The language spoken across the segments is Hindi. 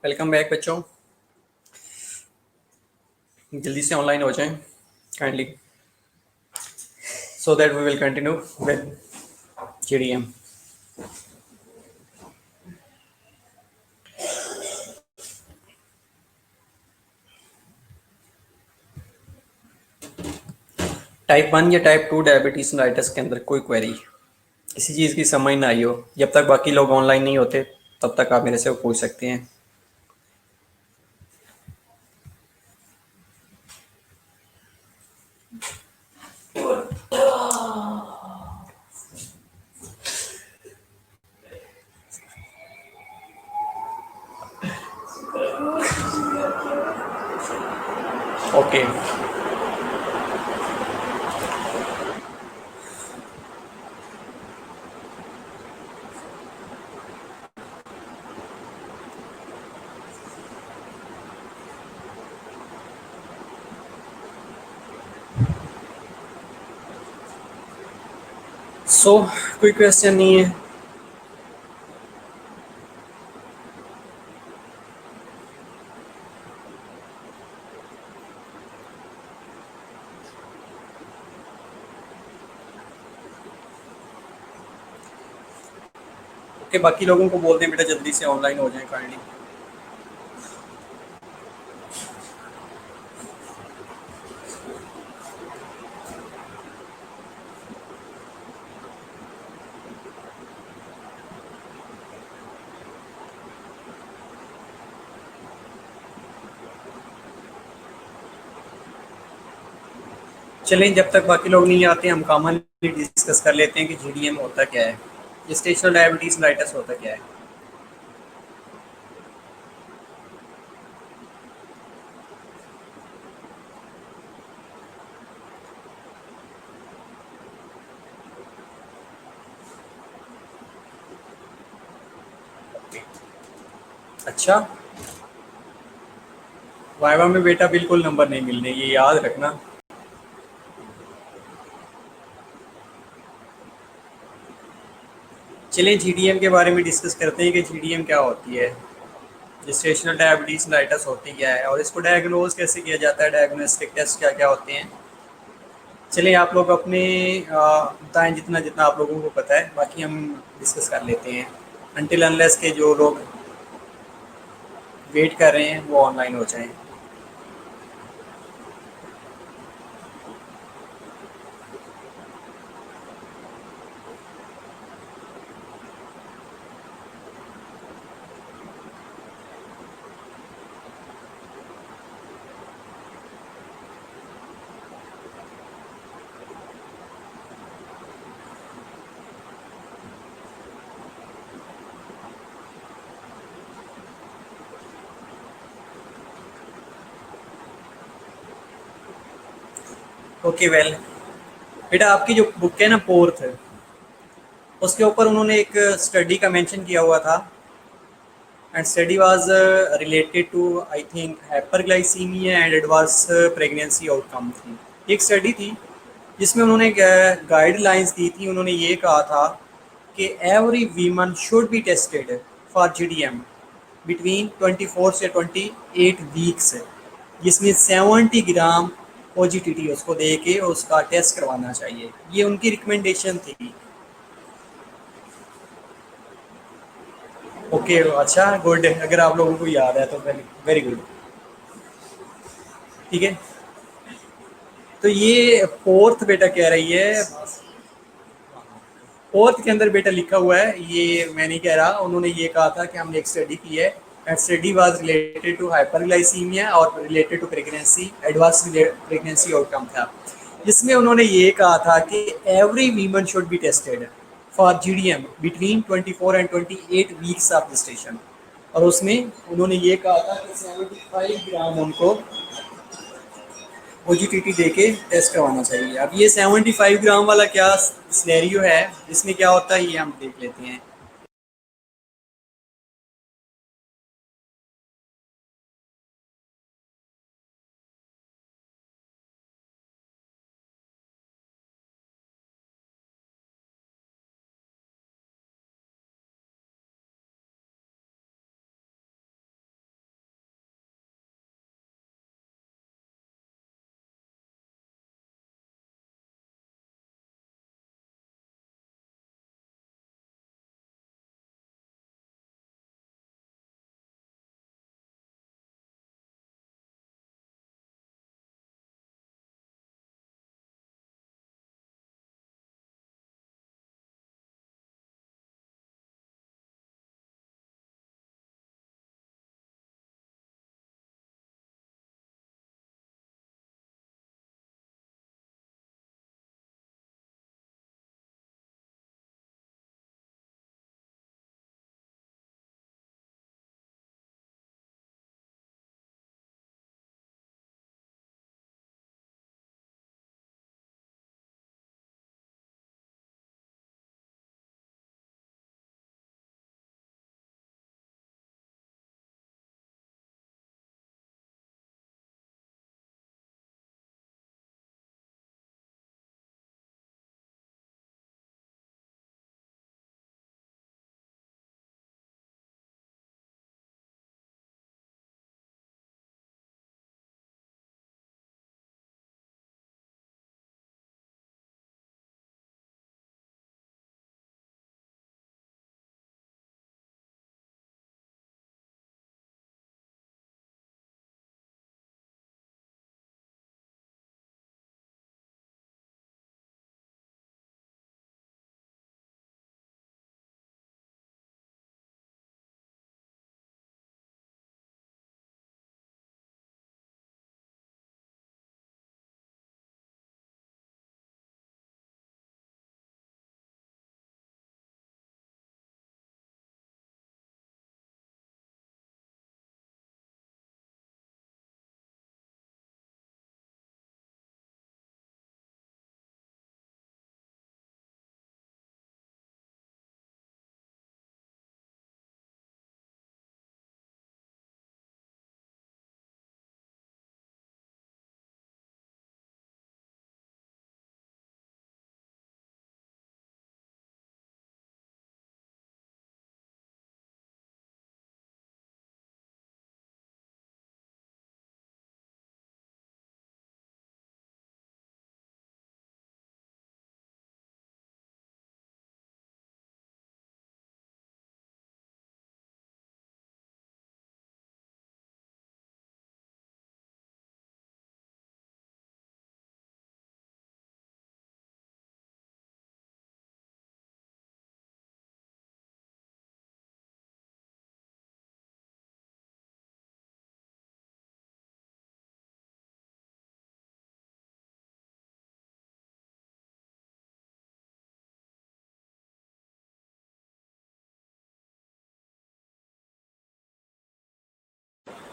वेलकम बैक बच्चों, जल्दी से ऑनलाइन हो जाएं kindly so that we will continue with GDM. Type 1 या टाइप 2 डायबिटीज मेलिटस के अंदर कोई क्वेरी किसी चीज़ की समझ ना आई हो, जब तक बाकी लोग ऑनलाइन नहीं होते तब तक आप मेरे से पूछ सकते हैं। ओके सो कोई क्वेश्चन नहीं है। ओके, बाकी लोगों को बोल दें बेटा जल्दी से ऑनलाइन हो जाएं काइंडली। चलें, जब तक बाकी लोग नहीं आते हम कॉमनली डिस्कस कर लेते हैं कि जीडीएम होता क्या है, जेस्टेशनल डायबिटीज मेलिटस होता क्या है। अच्छा, वाइवा में बेटा बिल्कुल नंबर नहीं मिलने, ये याद रखना। चलें जीडीएम के बारे में डिस्कस करते हैं कि जीडीएम क्या होती है, जेस्टेशनल डायबिटीज मेलिटस होती क्या है और इसको डायग्नोज कैसे किया जाता है, डायग्नोस्टिक टेस्ट क्या क्या होते हैं। चलिए आप लोग अपने बताएं जितना जितना आप लोगों को पता है, बाकी हम डिस्कस कर लेते हैं अनटिल अनलेस के जो लोग वेट कर रहे हैं वो ऑनलाइन हो जाएं। ओके वेल बेटा, आपकी जो बुक है ना फोर्थ, उसके ऊपर उन्होंने एक स्टडी का मेंशन किया हुआ था and study was related to I think hyperglycaemia and adverse pregnancy outcome थी। एक स्टडी थी जिसमें उन्होंने गाइडलाइंस दी थी। उन्होंने ये कहा था कि every women should be tested for GDM between 24 से 28 वीक्स, जिसमें 70 ग्राम पॉजिटिविटी उसको दे के उसका टेस्ट करवाना चाहिए। ये उनकी रिकमेंडेशन थी। ओके अच्छा गुड, अगर आप लोगों को याद है तो वेरी गुड। ठीक है, तो ये फोर्थ बेटा कह रही है, फोर्थ के अंदर बेटा लिखा हुआ है, ये मैं नहीं कह रहा, उन्होंने ये कहा था कि हमने एक स्टडी की है and study was related to hyperglycemia और related to pregnancy, advance pregnancy outcome था, जिसमें उन्होंने ये कहा था कि every women should be tested for GDM between 24 and 28 weeks of gestation. और उसमें उन्होंने ये कहा था कि 75 ग्राम उनको ओजीटीटी दे के टेस्ट करवाना चाहिए। अब ये 75 ग्राम वाला क्या सिनेरियो है, इसमें क्या होता है ये हम देख लेते हैं।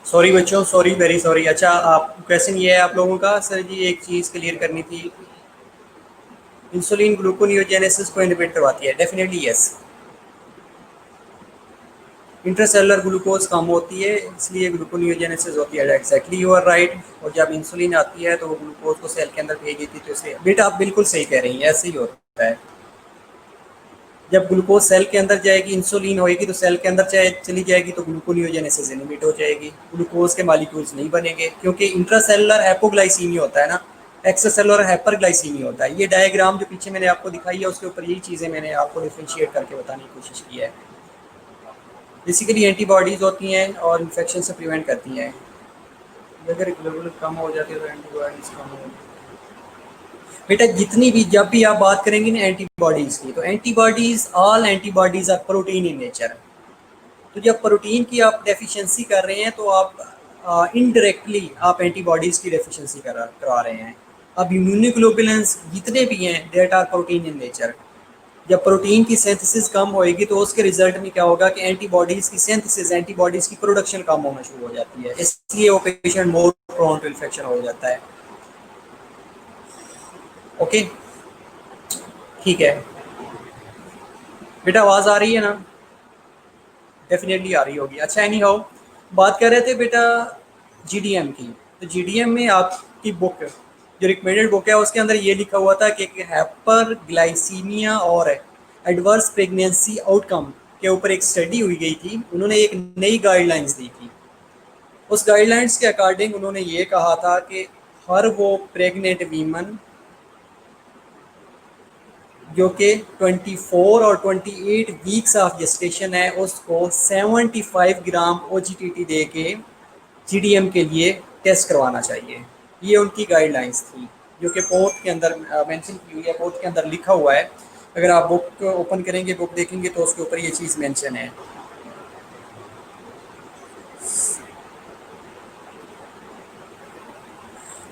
सॉरी बच्चों, सॉरी, वेरी सॉरी। अच्छा, आप क्वेश्चन ये है आप लोगों का, सर जी एक चीज़ क्लियर करनी थी, इंसुलिन ग्लूकोनियोजेनेसिस को इनहिबिट करवाती है? Definitely yes. इंट्रासेलुलर ग्लूकोज कम होती है इसलिए ग्लूकोनियोजेनेसिस होती है। Exactly, you are right. और जब इंसुलिन आती है तो वो ग्लूकोज को सेल के अंदर भेज देती है, तो इसलिए बेटा आप बिल्कुल सही कह रही हैं, ऐसे ही होता है। जब ग्लूकोज सेल के अंदर जाएगी, इंसुलिन होएगी तो सेल के अंदर चली जाएगी तो ग्लूकोनियोजेनेसिस इनहिबिट हो जाएगी, ग्लूकोज के मॉलिक्यूल्स नहीं बनेंगे, क्योंकि इंट्रासेलुलर हाइपोग्लाइसीमिया होता है ना, एक्स्ट्रासेलुलर हाइपरग्लाइसीमिया होता है। ये डायग्राम जो पीछे मैंने आपको दिखाई है उसके ऊपर यही चीज़ें मैंने आपको डिफ्रेंशिएट करके बताने की कोशिश की है। बेसिकली एंटीबॉडीज़ होती हैं और इन्फेक्शन से प्रिवेंट करती हैं। अगर ग्लोबुलर कम हो जाती है तो एंटीबॉडीज़ कम हो, बेटा जितनी भी जब भी आप बात करेंगे ना एंटीबॉडीज़ की, तो antibodies, all antibodies are protein in nature. तो जब प्रोटीन की आप डेफिशिएंसी कर रहे हैं तो आप इनडायरेक्टली आप एंटीबॉडीज़ की डेफिशिएंसी करवा रहे हैं। अब इम्यूनोग्लोबुलेंस जितने भी हैं that are protein in nature. जब प्रोटीन की सिंथेसिस कम होएगी तो उसके रिजल्ट में क्या होगा कि एंटीबॉडीज़ की सिंथेसिस, एंटीबॉडीज़ की प्रोडक्शन कम होना शुरू हो जाती है, इसलिए वो patient more prone to infection हो जाता है। ओके, ठीक है बेटा, आवाज़ आ रही है ना? डेफिनेटली आ रही होगी। अच्छा, एनी हाउ, बात कर रहे थे बेटा जीडीएम की। तो जीडीएम में आपकी बुक जो रिकमेंडेड बुक है उसके अंदर ये लिखा हुआ था कि हाइपर ग्लाइसीमिया और एडवर्स प्रेगनेंसी आउटकम के ऊपर एक स्टडी हुई गई थी। उन्होंने एक नई गाइडलाइंस दी थी। उस गाइडलाइंस के अकॉर्डिंग उन्होंने ये कहा था कि हर वो प्रेग्नेंट वीमन जो कि 24 और 28 वीक्स ऑफ जेस्टेशन है उसको 75 ग्राम OGTT दे के जीडीएम के लिए टेस्ट करवाना चाहिए। ये उनकी गाइडलाइंस थी जो कि पोर्ट के अंदर मेंशन की हुई है, पोर्ट के अंदर लिखा हुआ है। अगर आप बुक ओपन करेंगे, बुक देखेंगे तो उसके ऊपर ये चीज़ मेंशन है।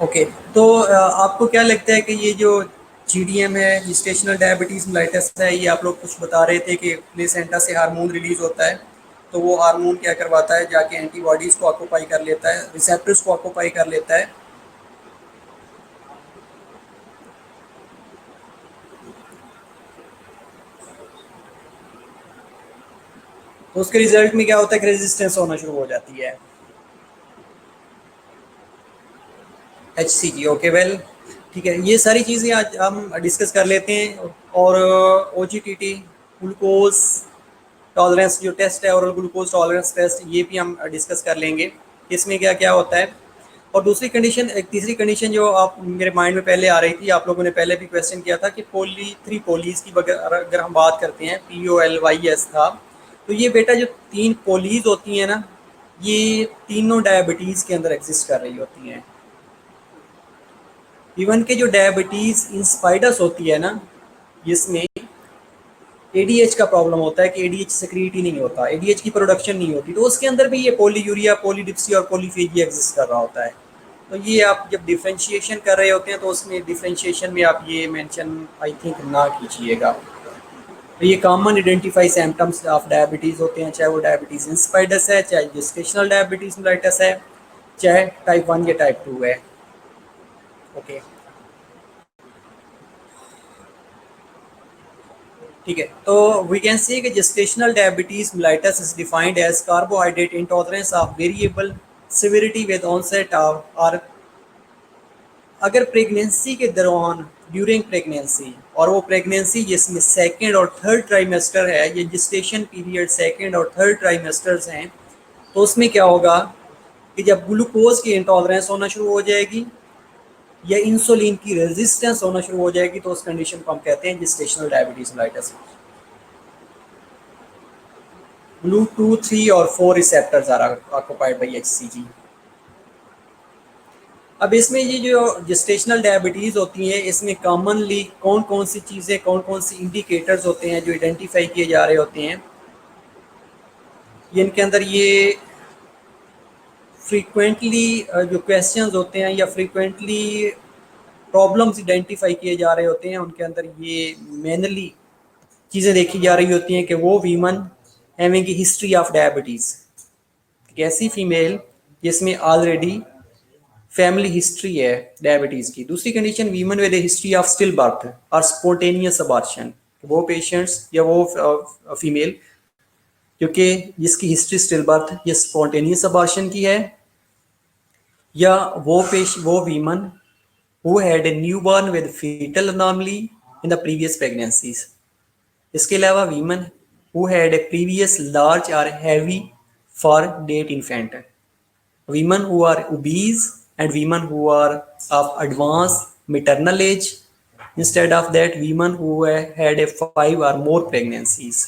ओके, तो आपको क्या लगता है कि ये जो जीडीएम है, जेस्टेशनल डायबिटीज़ मेलाइटस है, ये आप लोग कुछ बता रहे थे कि प्लेसेंटा से हार्मोन रिलीज होता है, तो वो हार्मोन क्या करवाता है, जाके एंटीबॉडीज़ को ऑक्यूपाई कर लेता है, रिसेप्टर्स को ऑक्यूपाई कर लेता है। तो उसके रिजल्ट में क्या होता है कि रेजिस्टेंस होना शुरू हो जाती है। HCG, ओके वेल, ठीक है, ये सारी चीज़ें आज हम डिस्कस कर लेते हैं। और OGTT ग्लूकोज टॉलरेंस जो टेस्ट है, और ग्लूकोज टॉलरेंस टेस्ट, ये भी हम डिस्कस कर लेंगे इसमें क्या क्या होता है। और दूसरी कंडीशन, एक तीसरी कंडीशन जो आप मेरे माइंड में पहले आ रही थी, आप लोगों ने पहले भी क्वेश्चन किया था कि थ्री पोलीज की अगर हम बात करते हैं, POLYS था, तो ये बेटा जो 3 पोलीज होती हैं ना, ये तीनों डायबिटीज़ के अंदर एग्जिस्ट कर रही होती हैं। इवन के जो डायबिटीज़ इंस्पाइडस होती है ना, जिसमें ADH का प्रॉब्लम होता है कि ADH सिक्रीट ही नहीं होता, ADH की प्रोडक्शन नहीं होती, तो उसके अंदर भी ये पॉलीयूरिया, पॉलीडिप्सी और पॉलीफेजिया एग्जिस्ट कर रहा होता है। तो ये आप जब डिफ्रेंशिएशन कर रहे होते हैं तो उसमें डिफ्रेंशिएशन में आप ये मेंशन आई थिंक ना कीजिएगा। तो ये common identify symptoms of diabetes होते हैं, चाहे वो डायबिटीज़ इंस्पाइडस है, चाहे जेस्टेशनल डायबिटीज़ मेलाइटस है, चाहे टाइप 1 या टाइप 2 है। ओके, ठीक है, तो वी कैन सी कि gestational diabetes mellitus is defined as carbohydrate intolerance of variable severity with onset of, और अगर प्रेगनेंसी के दौरान, ड्यूरिंग प्रेगनेंसी, और वो प्रेगनेंसी जिसमें सेकेंड और थर्ड ट्राइमेस्टर है, ये जेस्टेशन पीरियड सेकेंड और थर्ड ट्राइमेस्टर्स हैं, तो उसमें क्या होगा कि जब ग्लूकोज की इंटॉलरेंस होना शुरू हो जाएगी या इंसुलिन की रेजिस्टेंस होना शुरू हो जाएगी, तो उस कंडीशन को हम कहते हैं जेस्टेशनल डायबिटीज मेलाइटस। ब्लू 2, 3 और 4 receptors are occupied by HCG। अब इसमें ये जो जेस्टेशनल डायबिटीज़ होती है, इसमें कॉमनली कौन कौन सी चीज़ें, कौन कौन सी इंडिकेटर्स होते हैं जो आइडेंटिफाई किए जा रहे होते हैं, ये इनके अंदर ये फ्रीक्वेंटली जो क्वेश्चंस होते हैं या फ्रीक्वेंटली प्रॉब्लम्स आइडेंटिफाई किए जा रहे होते हैं, उनके अंदर ये मेनली चीज़ें देखी जा रही होती हैं कि वो women having history of diabetes, एक ऐसी फीमेल जिसमें ऑलरेडी फैमिली हिस्ट्री है डायबिटीज़ की। दूसरी condition, women with a history of stillbirth और स्पोंटेनियस अबॉर्शन, वो पेशेंट्स या वो फीमेल क्योंकि जिसकी हिस्ट्री स्टिल बर्थ या स्पॉन्टेनियस अबॉर्शन की है, या वो women who had a newborn with foetal anomaly in the previous pregnancies. इसके अलावा women who had a previous large और heavy for date infant, women who are obese and women who are of advanced maternal age, instead of that women who had a 5 or more pregnancies।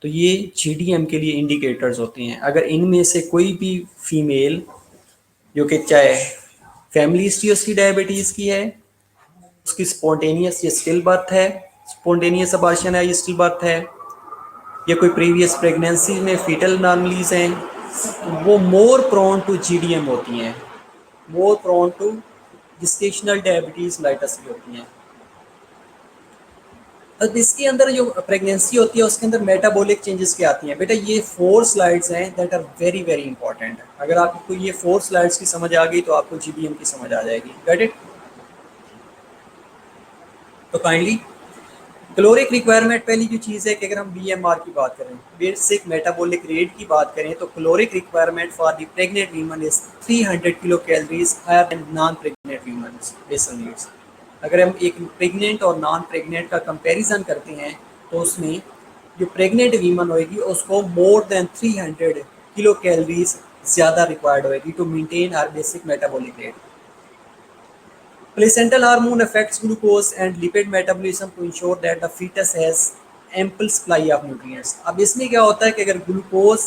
तो ये GDM के लिए इंडिकेटर्स होते हैं। अगर इनमें से कोई भी फीमेल जो कि चाहे फैमिली हिस्ट्री उसकी डायबिटीज़ की है, उसकी स्पॉन्टेनियस या स्टिल बर्थ है, स्पॉन्टेनियस अबॉर्शन है या स्टिल बर्थ है, या कोई प्रीवियस प्रेगनेंसी में फीटल अनॉमलीज हैं, वो मोर प्रोन टू GDM होती हैं, more prone to gestational diabetes mellitus की होती हैं। अब इसके अंदर जो प्रेगनेंसी होती है उसके अंदर मेटाबॉलिक चेंजेस क्या आती हैं। बेटा ये 4 स्लाइड्स हैं that are very very important. अगर आपको ये 4 स्लाइड्स की समझ आ गई तो आपको GDM की समझ आ जाएगी। Get it? तो काइंडली कैलोरिक रिक्वायरमेंट पहली जो चीज़ है कि अगर हम BMR की बात करें, बेसिक मेटाबॉलिक रेट की बात करें, तो caloric requirement for the pregnant women is 300 kilo calories higher than non pregnant women's basal needs. अगर हम एक प्रेग्नेंट और नॉन प्रेग्नेंट का कंपैरिजन करते हैं तो उसमें जो प्रेग्नेंट वीमन होएगी उसको मोर देन 300 किलो कैलोरीज ज़्यादा रिक्वायर्ड होएगी to maintain our basic metabolic rate. Placental hormone affects glucose and lipid metabolism to ensure that the fetus has ample supply of nutrients। अब इसमें क्या होता है कि अगर ग्लूकोज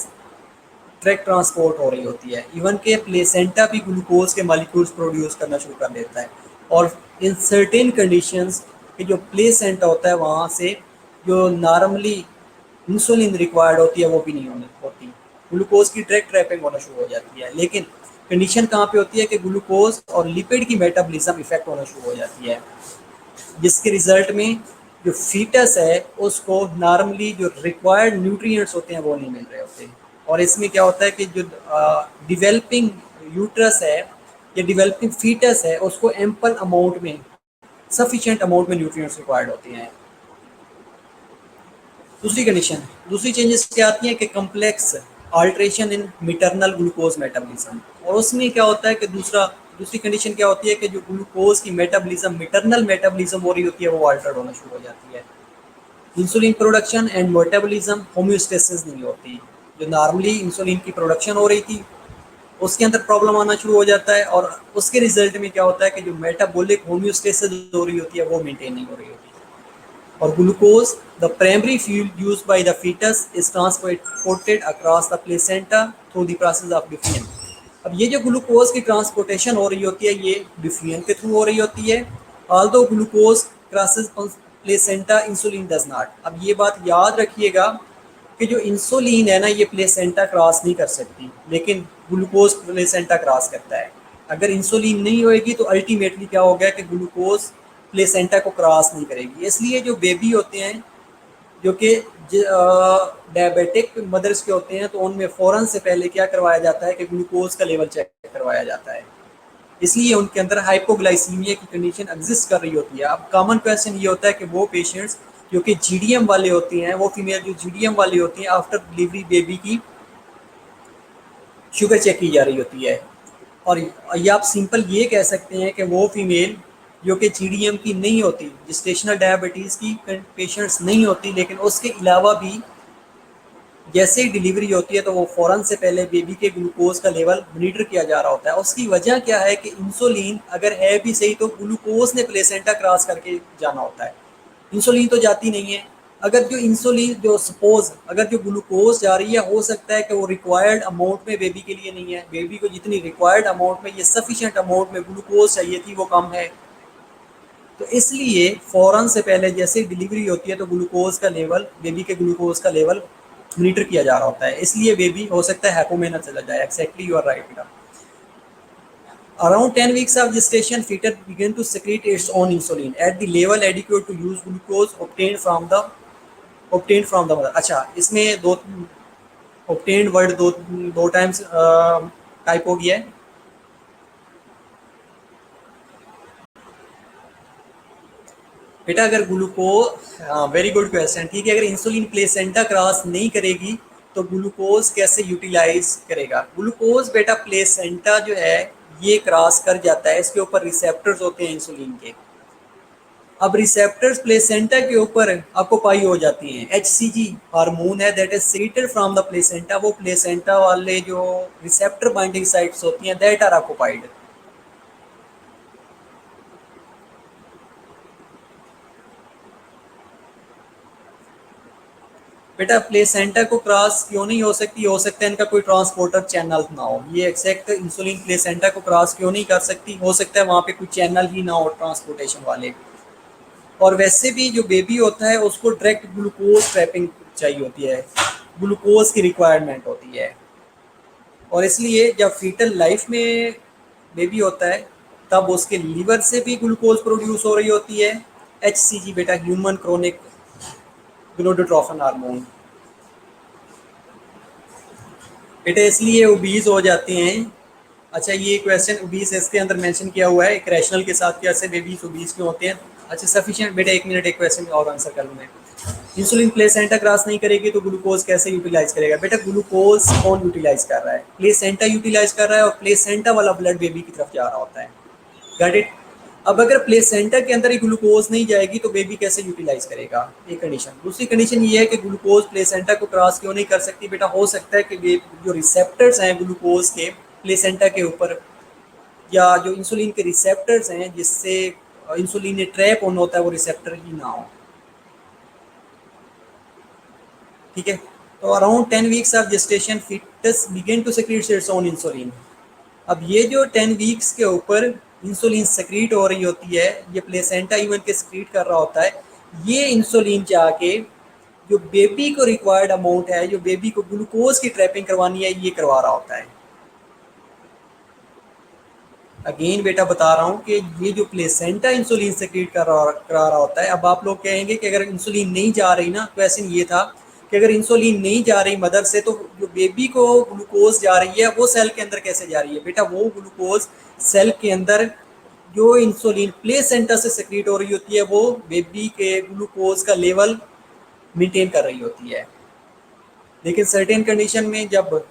ट्रैक ट्रांसपोर्ट हो रही होती है, इवन के प्लेसेंटा भी ग्लूकोज के मॉलिक्यूल्स प्रोड्यूस करना शुरू कर देता है, और इन सर्टेन कंडीशंस कि जो प्लेसेंटा होता है वहाँ से जो नॉर्मली इंसुलिन रिक्वायर्ड होती है वो भी नहीं होती, ग्लूकोज की ट्रैक ट्रैपिंग होना शुरू हो जाती है। लेकिन कंडीशन कहाँ पे होती है कि ग्लूकोज और लिपिड की मेटाबॉलिज्म इफेक्ट होना शुरू हो जाती है, जिसके रिजल्ट में जो फीटस है उसको नॉर्मली जो रिक्वायर्ड न्यूट्रिएंट्स होते हैं वो नहीं मिल रहे होते। और इसमें क्या होता है कि जो डिवेलपिंग यूट्रस है या डिवेलपिंग फीटस है उसको एम्पल अमाउंट में, सफिशिएंट अमाउंट में न्यूट्रिएंट्स रिक्वायर्ड होते हैं। दूसरी कंडीशन, दूसरी चेंजेस क्या आती हैं कि complex alteration in maternal glucose metabolism, और उसमें क्या होता है कि दूसरी कंडीशन क्या होती है कि जो ग्लूकोज की मेटाबॉलिज्म मिटरनल मेटाबॉलिज्म हो रही होती है वो अल्टर्ड होना शुरू हो जाती है। Insulin production and metabolism homeostasis नहीं होती, जो नॉर्मली इंसुलिन की प्रोडक्शन हो रही थी उसके अंदर प्रॉब्लम आना शुरू हो जाता है, और उसके रिजल्ट में क्या होता है कि जो मेटाबॉलिक होम्योस्टेसिस हो रही होती है वो मेंटेन नहीं हो रही होती। और glucose the primary fuel used by the foetus is transported across the placenta through the process of diffusion. अब ये जो ग्लूकोज की ट्रांसपोर्टेशन हो रही होती है ये डिफियन के थ्रू हो रही होती है, although glucose crosses placenta insulin does not. अब ये बात याद रखिएगा कि जो इंसुलिन है ना ये प्लेसेंटा क्रॉस नहीं कर सकती, लेकिन ग्लूकोज प्लेसेंटा क्रॉस करता है। अगर इंसुलिन नहीं होएगी तो अल्टीमेटली क्या हो गया कि ग्लूकोज प्लेसेंटा को क्रॉस नहीं करेगी। इसलिए जो बेबी होते हैं जो कि डायबिटिक मदर्स के होते हैं तो उनमें फ़ौरन से पहले क्या करवाया जाता है कि ग्लूकोज का लेवल चेक करवाया जाता है, इसलिए उनके अंदर हाइपोग्लाइसीमिया की कंडीशन एग्जिस्ट कर रही होती है। अब कॉमन क्वेश्चन ये होता है कि वो पेशेंट्स जो कि GDM वाले होते हैं, वो फीमेल जो GDM वाली होती हैं आफ्टर डिलीवरी बेबी की शुगर चेक की जा रही होती है, और ये आप सिंपल ये कह सकते हैं कि वो फीमेल जो कि GDM की नहीं होती, जेस्टेशनल डायबिटीज़ की पेशेंट्स नहीं होती, लेकिन उसके अलावा भी जैसे ही डिलीवरी होती है तो वो फ़ौरन से पहले बेबी के ग्लूकोज का लेवल मॉनिटर किया जा रहा होता है। उसकी वजह क्या है कि इंसुलिन अगर है भी सही तो ग्लूकोज ने प्लेसेंटा क्रॉस करके जाना होता है, इंसुलिन तो जाती नहीं है। अगर जो इंसुलिन जो सपोज अगर जो ग्लूकोज जा रही है हो सकता है कि वो रिक्वायर्ड अमाउंट में बेबी के लिए नहीं है, बेबी को जितनी रिक्वायर्ड अमाउंट में ये सफिशिएंट अमाउंट में ग्लूकोज चाहिए थी वो कम है, तो इसलिए फ़ौरन से पहले जैसे डिलीवरी होती है तो ग्लूकोज का लेवल, बेबी के ग्लूकोज का लेवल मॉनिटर किया जा रहा होता है, इसलिए बेबी हो सकता है हैपोमेना चला जाए। एक्जैक्टली यू आर राइट बेटा। Around 10 weeks of gestation, fetus begin to secrete its own insulin at the level adequate to use glucose obtained from the mother। अच्छा, इसमें दो ऑब्टेन्ड वर्ड दो टाइम्स टाइप हो गया है। बेटा अगर ग्लूकोज, वेरी गुड क्वेश्चन, ठीक है, अगर इंसुलिन प्लेसेंटा क्रॉस नहीं करेगी तो ग्लूकोज कैसे यूटिलाइज करेगा? ग्लूकोज बेटा प्लेसेंटा जो है ये क्रॉस कर जाता है, इसके ऊपर रिसेप्टर्स होते हैं इंसुलिन के। अब रिसेप्टर्स प्लेसेंटा के ऊपर ऑक्यूपाई हो जाती हैं। एचसीजी हार्मोन है that is secreted from the placenta, वो प्लेसेंटा वाले जो रिसेप्टर बाइंडिंग साइट्स होती हैं दैट आर ऑक्यूपाइड। बेटा प्लेसेंटा को क्रॉस क्यों नहीं हो सकती? हो सकता है इनका कोई ट्रांसपोर्टर चैनल ना हो। ये एक्जैक्ट इंसुलिन प्लेसेंटा को क्रॉस क्यों नहीं कर सकती? हो सकता है वहाँ पे कोई चैनल ही ना हो ट्रांसपोर्टेशन वाले। और वैसे भी जो बेबी होता है उसको डायरेक्ट ग्लूकोज ट्रैपिंग चाहिए होती है, ग्लूकोज की रिक्वायरमेंट होती है। और इसलिए जब फीटल लाइफ में बेबी होता है तब उसके लीवर से भी ग्लूकोज प्रोड्यूस हो रही होती है। एचसीजी बेटा ह्यूमन क्रोनिक गोनाडोट्रोफिन हार्मोन। बेटा इसलिए ओबीज हो जाते हैं। अच्छा ये क्वेश्चन ओबीज इसके अंदर मेंशन किया हुआ है, एक रैशनल के साथ कैसे बेबीज ओबीज क्यों होते हैं। अच्छा सफिशिएंट बेटा, एक मिनट, एक क्वेश्चन और आंसर कर लूँ मैं। इंसुलिन प्लेसेंटा क्रॉस नहीं करेगी तो ग्लूकोज कैसे यूटिलाइज करेगा? बेटा ग्लूकोज कौन यूटिलाइज कर रहा है? प्लेसेंटा यूटिलाइज कर रहा है और प्लेसेंटा वाला ब्लड बेबी की तरफ जा रहा होता है। Got it? अब अगर प्लेसेंटा के अंदर ही ग्लूकोज नहीं जाएगी तो बेबी कैसे यूटिलाइज करेगा? एक कंडीशन। दूसरी कंडीशन ये है कि ग्लूकोज प्लेसेंटा को क्रॉस क्यों नहीं कर सकती? बेटा हो सकता है कि जो रिसेप्टर्स हैं ग्लूकोज के प्लेसेंटा के ऊपर, या जो इंसुलिन के रिसेप्टर्स हैं जिससे इंसुलिन ने ट्रैप होना होता है, वो रिसेप्टर ही ना हो। ठीक है, तो around 10 weeks of gestation foetus begin to secrete its own insulin. अब ये जो 10 वीक्स के ऊपर इंसुलिन सेक्रीट हो रही होती है, ये प्लेसेंटा इवन के सेक्रीट कर रहा होता है, ये इंसुलिन जाके जो बेबी को रिक्वायर्ड अमाउंट है, जो बेबी को ग्लूकोज की ट्रैपिंग करवानी है, ये करवा रहा होता है। अगेन बेटा बता रहा हूँ कि ये जो प्लेसेंटा इंसुलिन सेक्रीट करा रहा होता है। अब आप लोग कहेंगे कि अगर इंसुलिन नहीं जा रही ना, क्वेश्चन ये था कि अगर इंसुलिन नहीं जा रही मदर से तो जो बेबी को ग्लूकोज जा रही है वो सेल के अंदर कैसे जा रही है? बेटा वो ग्लूकोज सेल के अंदर जो इंसुलिन प्लेसेंटा से सेक्रीट हो रही होती है वो बेबी के ग्लूकोज का लेवल मेंटेन कर रही होती है। लेकिन सर्टेन कंडीशन में जब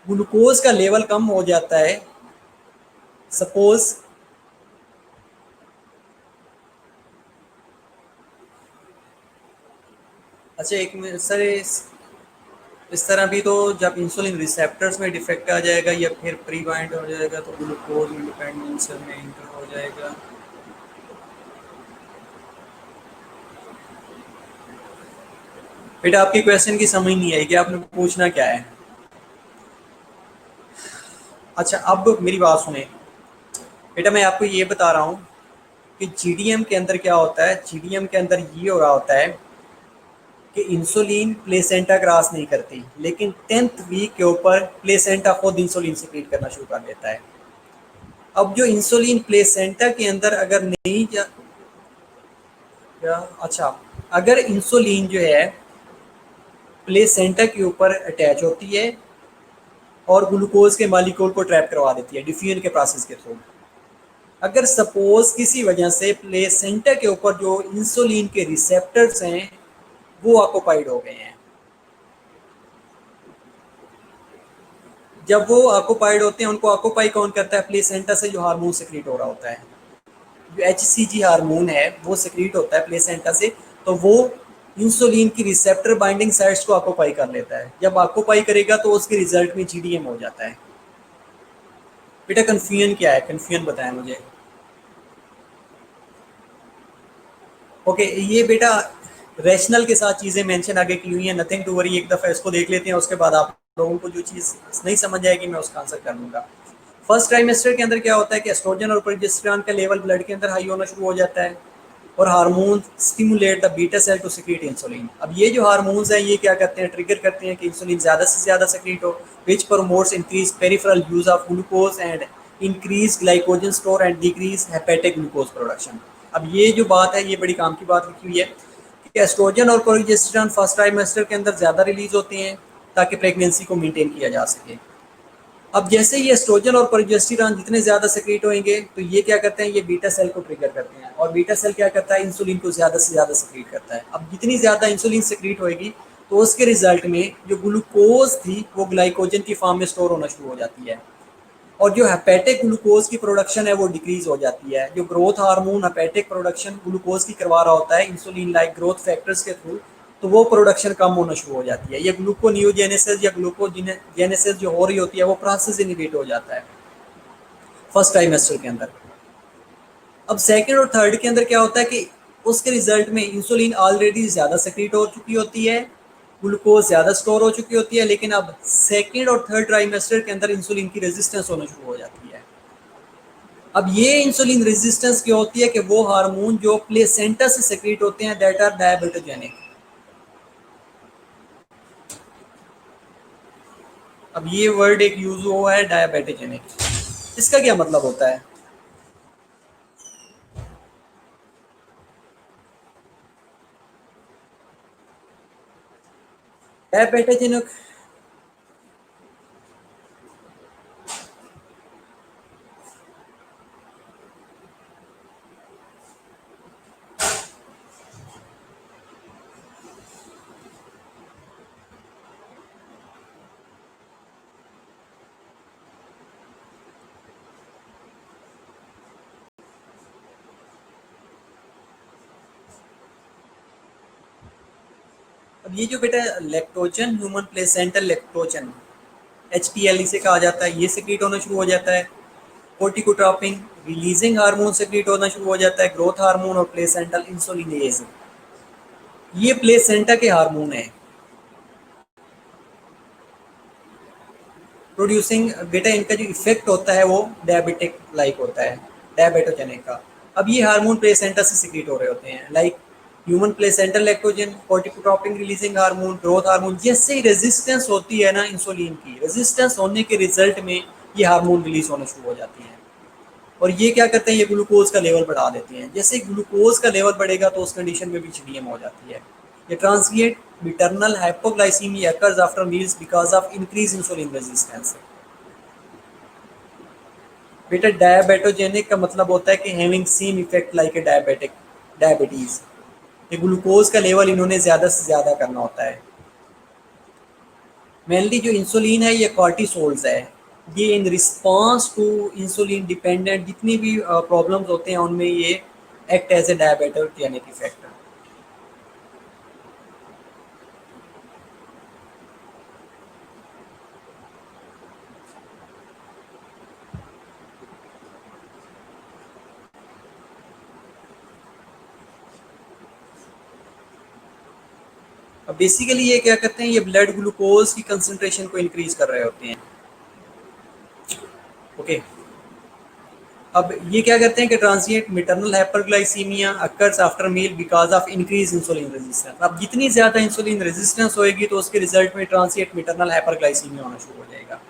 ग्लूकोज का लेवल कम हो जाता है, सपोज अच्छा एक मिनट सर, इस तरह भी तो जब इंसुलिन रिसेप्टर्स में डिफेक्ट आ जाएगा या फिर प्री बाइंड हो जाएगा तो ग्लूकोज इंडिपेंडेंस में इंटर हो जाएगा। बेटा आपकी क्वेश्चन की समझ नहीं आएगी, आपने पूछना क्या है? अच्छा अब मेरी बात सुने बेटा, मैं आपको ये बता रहा हूँ कि जीडीएम के अंदर क्या होता है। जीडीएम के अंदर ये हो रहा होता है कि इंसुलिन प्लेसेंटा क्रॉस नहीं करती, लेकिन 10th वीक के ऊपर प्लेसेंटा खुद इंसुलिन सेक्रीट करना शुरू कर देता है। अब जो इंसुलिन प्लेसेंटा के अंदर अगर नहीं अच्छा अगर इंसुलिन जो है प्लेसेंटा के ऊपर अटैच होती है और ग्लूकोज के मालिक्यूल को ट्रैप करवा देती है डिफ्यूजन के प्रोसेस के थ्रू। अगर सपोज किसी वजह से प्लेसेंटा के ऊपर जो इंसुलिन के रिसेप्टर्स हैं वो ऑक्यूपाइड हो गए हैं, जब वो ऑक्यूपाइड होते हैं उनको ऑक्यूपाई कौन करता है? प्लेसेंटा से जो हार्मोन सेक्रीट हो रहा होता है, जो एचसीजी हार्मोन है वो सेक्रीट होता है प्लेसेंटा से, तो वो इंसुलिन की रिसेप्टर बाइंडिंग साइट्स को ऑक्यूपाई कर लेता है। जब ऑक्यूपाई करेगा तो उसके रिजल्ट में जीडीएम हो जाता है। बेटा कन्फ्यूजन क्या है? कन्फ्यूजन बताएं मुझे। ओके ये बेटा रैशनल के साथ चीज़ें मेंशन आगे की हुई हैं, नथिंग टू वरी। एक दफ़ा इसको देख लेते हैं, उसके बाद आप लोगों को जो चीज़ नहीं समझ आएगी मैं उसका आंसर कर लूँगा। फर्स्ट ट्राइमेस्टर के अंदर क्या होता है कि एस्ट्रोजन और प्रोजेस्टेरॉन का लेवल ब्लड के अंदर हाई होना शुरू हो जाता है और hormone stimulate the beta cell to secrete insulin. अब ये जो हार्मोन्स हैं ये क्या करते हैं? ट्रिगर करते हैं कि इंसुलिन ज़्यादा से ज़्यादा सेक्रीट हो, which promotes increase peripheral use of glucose and increase glycogen store and decrease hepatic glucose production. अब ये जो बात है ये बड़ी काम की बात लिखी हुई है कि एस्ट्रोजन और प्रोजेस्टेरॉन फर्स्ट ट्राइमेस्टर के अंदर ज़्यादा रिलीज होते हैं ताकि प्रेगनेंसी को मेंटेन किया जा सके। अब जैसे ये एस्ट्रोजन और प्रोजेस्टेरॉन जितने ज़्यादा सेक्रेट होंगे तो ये क्या करते हैं, ये बीटा सेल को ट्रिगर करते हैं और बीटा सेल क्या करता है, इंसुलिन को ज़्यादा से ज़्यादा सेक्रेट करता है। अब जितनी ज़्यादा इंसुलिन सेक्रेट होएगी तो उसके रिजल्ट में जो ग्लूकोज थी वो ग्लाइकोजन की फॉर्म में स्टोर होना शुरू हो जाती है और जो हेपेटिक ग्लूकोज की प्रोडक्शन है वो डिक्रीज हो जाती है। जो growth hormone hepatic production glucose की करवा रहा होता है इंसुलिन लाइक ग्रोथ फैक्टर्स के थ्रू, तो वो प्रोडक्शन कम होना शुरू हो जाती है। ये ग्लूकोनियोजेनेसिस या ग्लूकोजेनेसिस जो हो रही होती है वो प्रोसेस इनिबिट हो जाता है फर्स्ट ट्राइमेस्टर के अंदर। अब सेकंड और थर्ड के अंदर क्या होता है कि उसके रिजल्ट में इंसुलिन ऑलरेडी ज़्यादा सेक्रेट हो चुकी होती है, ग्लूकोज ज़्यादा स्टोर हो चुकी होती है, लेकिन अब सेकंड और थर्ड ट्राइमेस्टर के अंदर इंसुलिन की रेजिस्टेंस होना शुरू हो जाती है। अब ये इंसुलिन रेजिस्टेंस क्या होती है कि वो हार्मोन जो प्लेसेंटा से सेक्रेट होते हैं दैट आर डायबिटोजेनिक। अब ये वर्ड एक यूज हुआ है डायबिटोजेनिक, इसका क्या मतलब होता है? डायबिटोजेनिक अब ये जो बेटा lactogen human placental lactogen HPL इसे कहा जाता है, ये सेक्रेट होना शुरू हो जाता है। कोर्टिकोट्रोपिन रिलीजिंग हार्मोन सेक्रेट होना शुरू हो जाता है, ग्रोथ हार्मोन और प्लेसेंटल इंसुलिनेज, ये प्लेसेंटा के हार्मोन है प्रोड्यूसिंग। बेटा इनका जो इफेक्ट होता है वो डायबिटिक लाइक होता है, डायबिटोजेनिक का। अब ये हार्मोन प्लेसेंटा से सिक्रीट हो रहे होते हैं like human placental lactogen, corticotropin releasing hormone, growth hormone. जैसे ही रेजिस्टेंस होती है ना इंसुलिन की, रेजिस्टेंस होने के रिजल्ट में ये हार्मोन रिलीज होना शुरू हो जाती है और ये क्या करते हैं, ये ग्लूकोज का लेवल बढ़ा देते हैं। जैसे ग्लूकोज का लेवल बढ़ेगा तो उस कंडीशन में भी HDM हो जाती है। ये transient maternal hypoglycemia occurs after meals because of increased insulin resistance। बेटा डायबिटोजेनिक का मतलब होता है कि having same effect like a diabetes. ये ग्लूकोज का लेवल इन्होंने ज़्यादा से ज़्यादा करना होता है। मेनली जो इंसुलिन है ये कॉर्टिसोल्स है, ये in response to insulin dependent जितनी भी प्रॉब्लम्स होते हैं उनमें ये act as a diabetogenic effect. अब बेसिकली ये क्या करते हैं, ये ब्लड ग्लूकोज की कंसंट्रेशन को इंक्रीज कर रहे होते हैं। ओके अब ये क्या करते हैं कि transient maternal hyperglycaemia occurs after meal because of increase insulin resistance. अब जितनी ज़्यादा इंसुलिन रेजिस्टेंस होएगी तो उसके रिजल्ट में ट्रांसिएंट मैटरनल हाइपरग्लाइसीमिया होना शुरू हो जाएगा।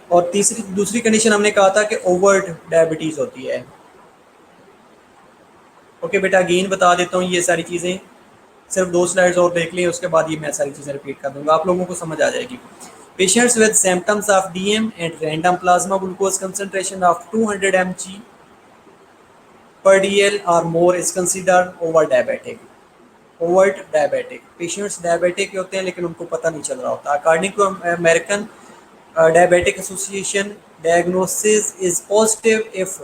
और दूसरी कंडीशन हमने कहा था कि ओवर्ट डायबिटीज़ होती है। ओके बेटा अगेन बता देता हूँ, ये सारी चीज़ें सिर्फ 2 स्लाइड्स और देख लें, उसके बाद ये मैं सारी चीज़ें रिपीट कर दूंगा, आप लोगों को समझ आ जाएगी। Patients with symptoms of DM and random plasma glucose concentration of 200 mg per dl or more is considered over diabetic। Overt diabetic patients diabetic होते हैं लेकिन उनको पता नहीं चल रहा होता। According to American diabetic association diagnosis is positive if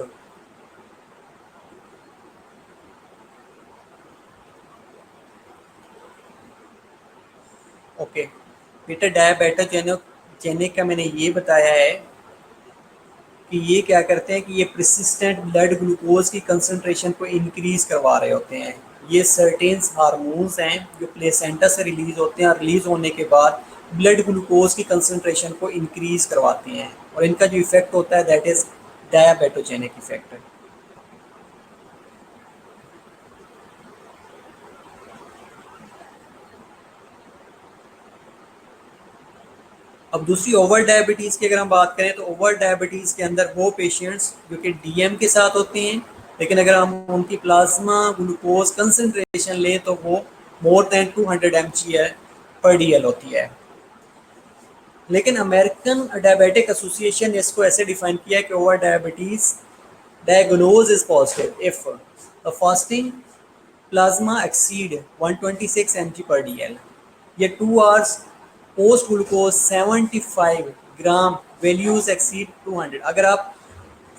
okay बेटा डायबिटोजेनिक का मैंने ये बताया है कि ये क्या करते हैं कि ये प्रेसिस्टेंट ब्लड ग्लूकोज की कंसंट्रेशन को इंक्रीज करवा रहे होते हैं। ये सर्टेन्स हार्मोन्स हैं जो प्लेसेंटा से रिलीज होते हैं और रिलीज होने के बाद ब्लड ग्लूकोज की कंसंट्रेशन को इंक्रीज करवाते हैं और इनका जो इफेक्ट होता है दैट इज डायबिटोजेनिक इफेक्ट। अब दूसरी ओवर डायबिटीज़ की अगर हम बात करें तो ओवर डायबिटीज़ के अंदर वो पेशेंट्स जो कि DM के साथ होते हैं, लेकिन अगर हम उनकी प्लाज्मा ग्लूकोज कंसंट्रेशन लें तो वो मोर देन 200 mg है पर DL होती है। लेकिन अमेरिकन डायबिटिक एसोसिएशन ने इसको ऐसे डिफाइन किया है कि over diabetes diagnose is positive if the fasting plasma exceed 126 mg per DL, ये 2 hours पोस्ट ग्लूकोज 75 ग्राम वैल्यूज एक्सीड 200। अगर आप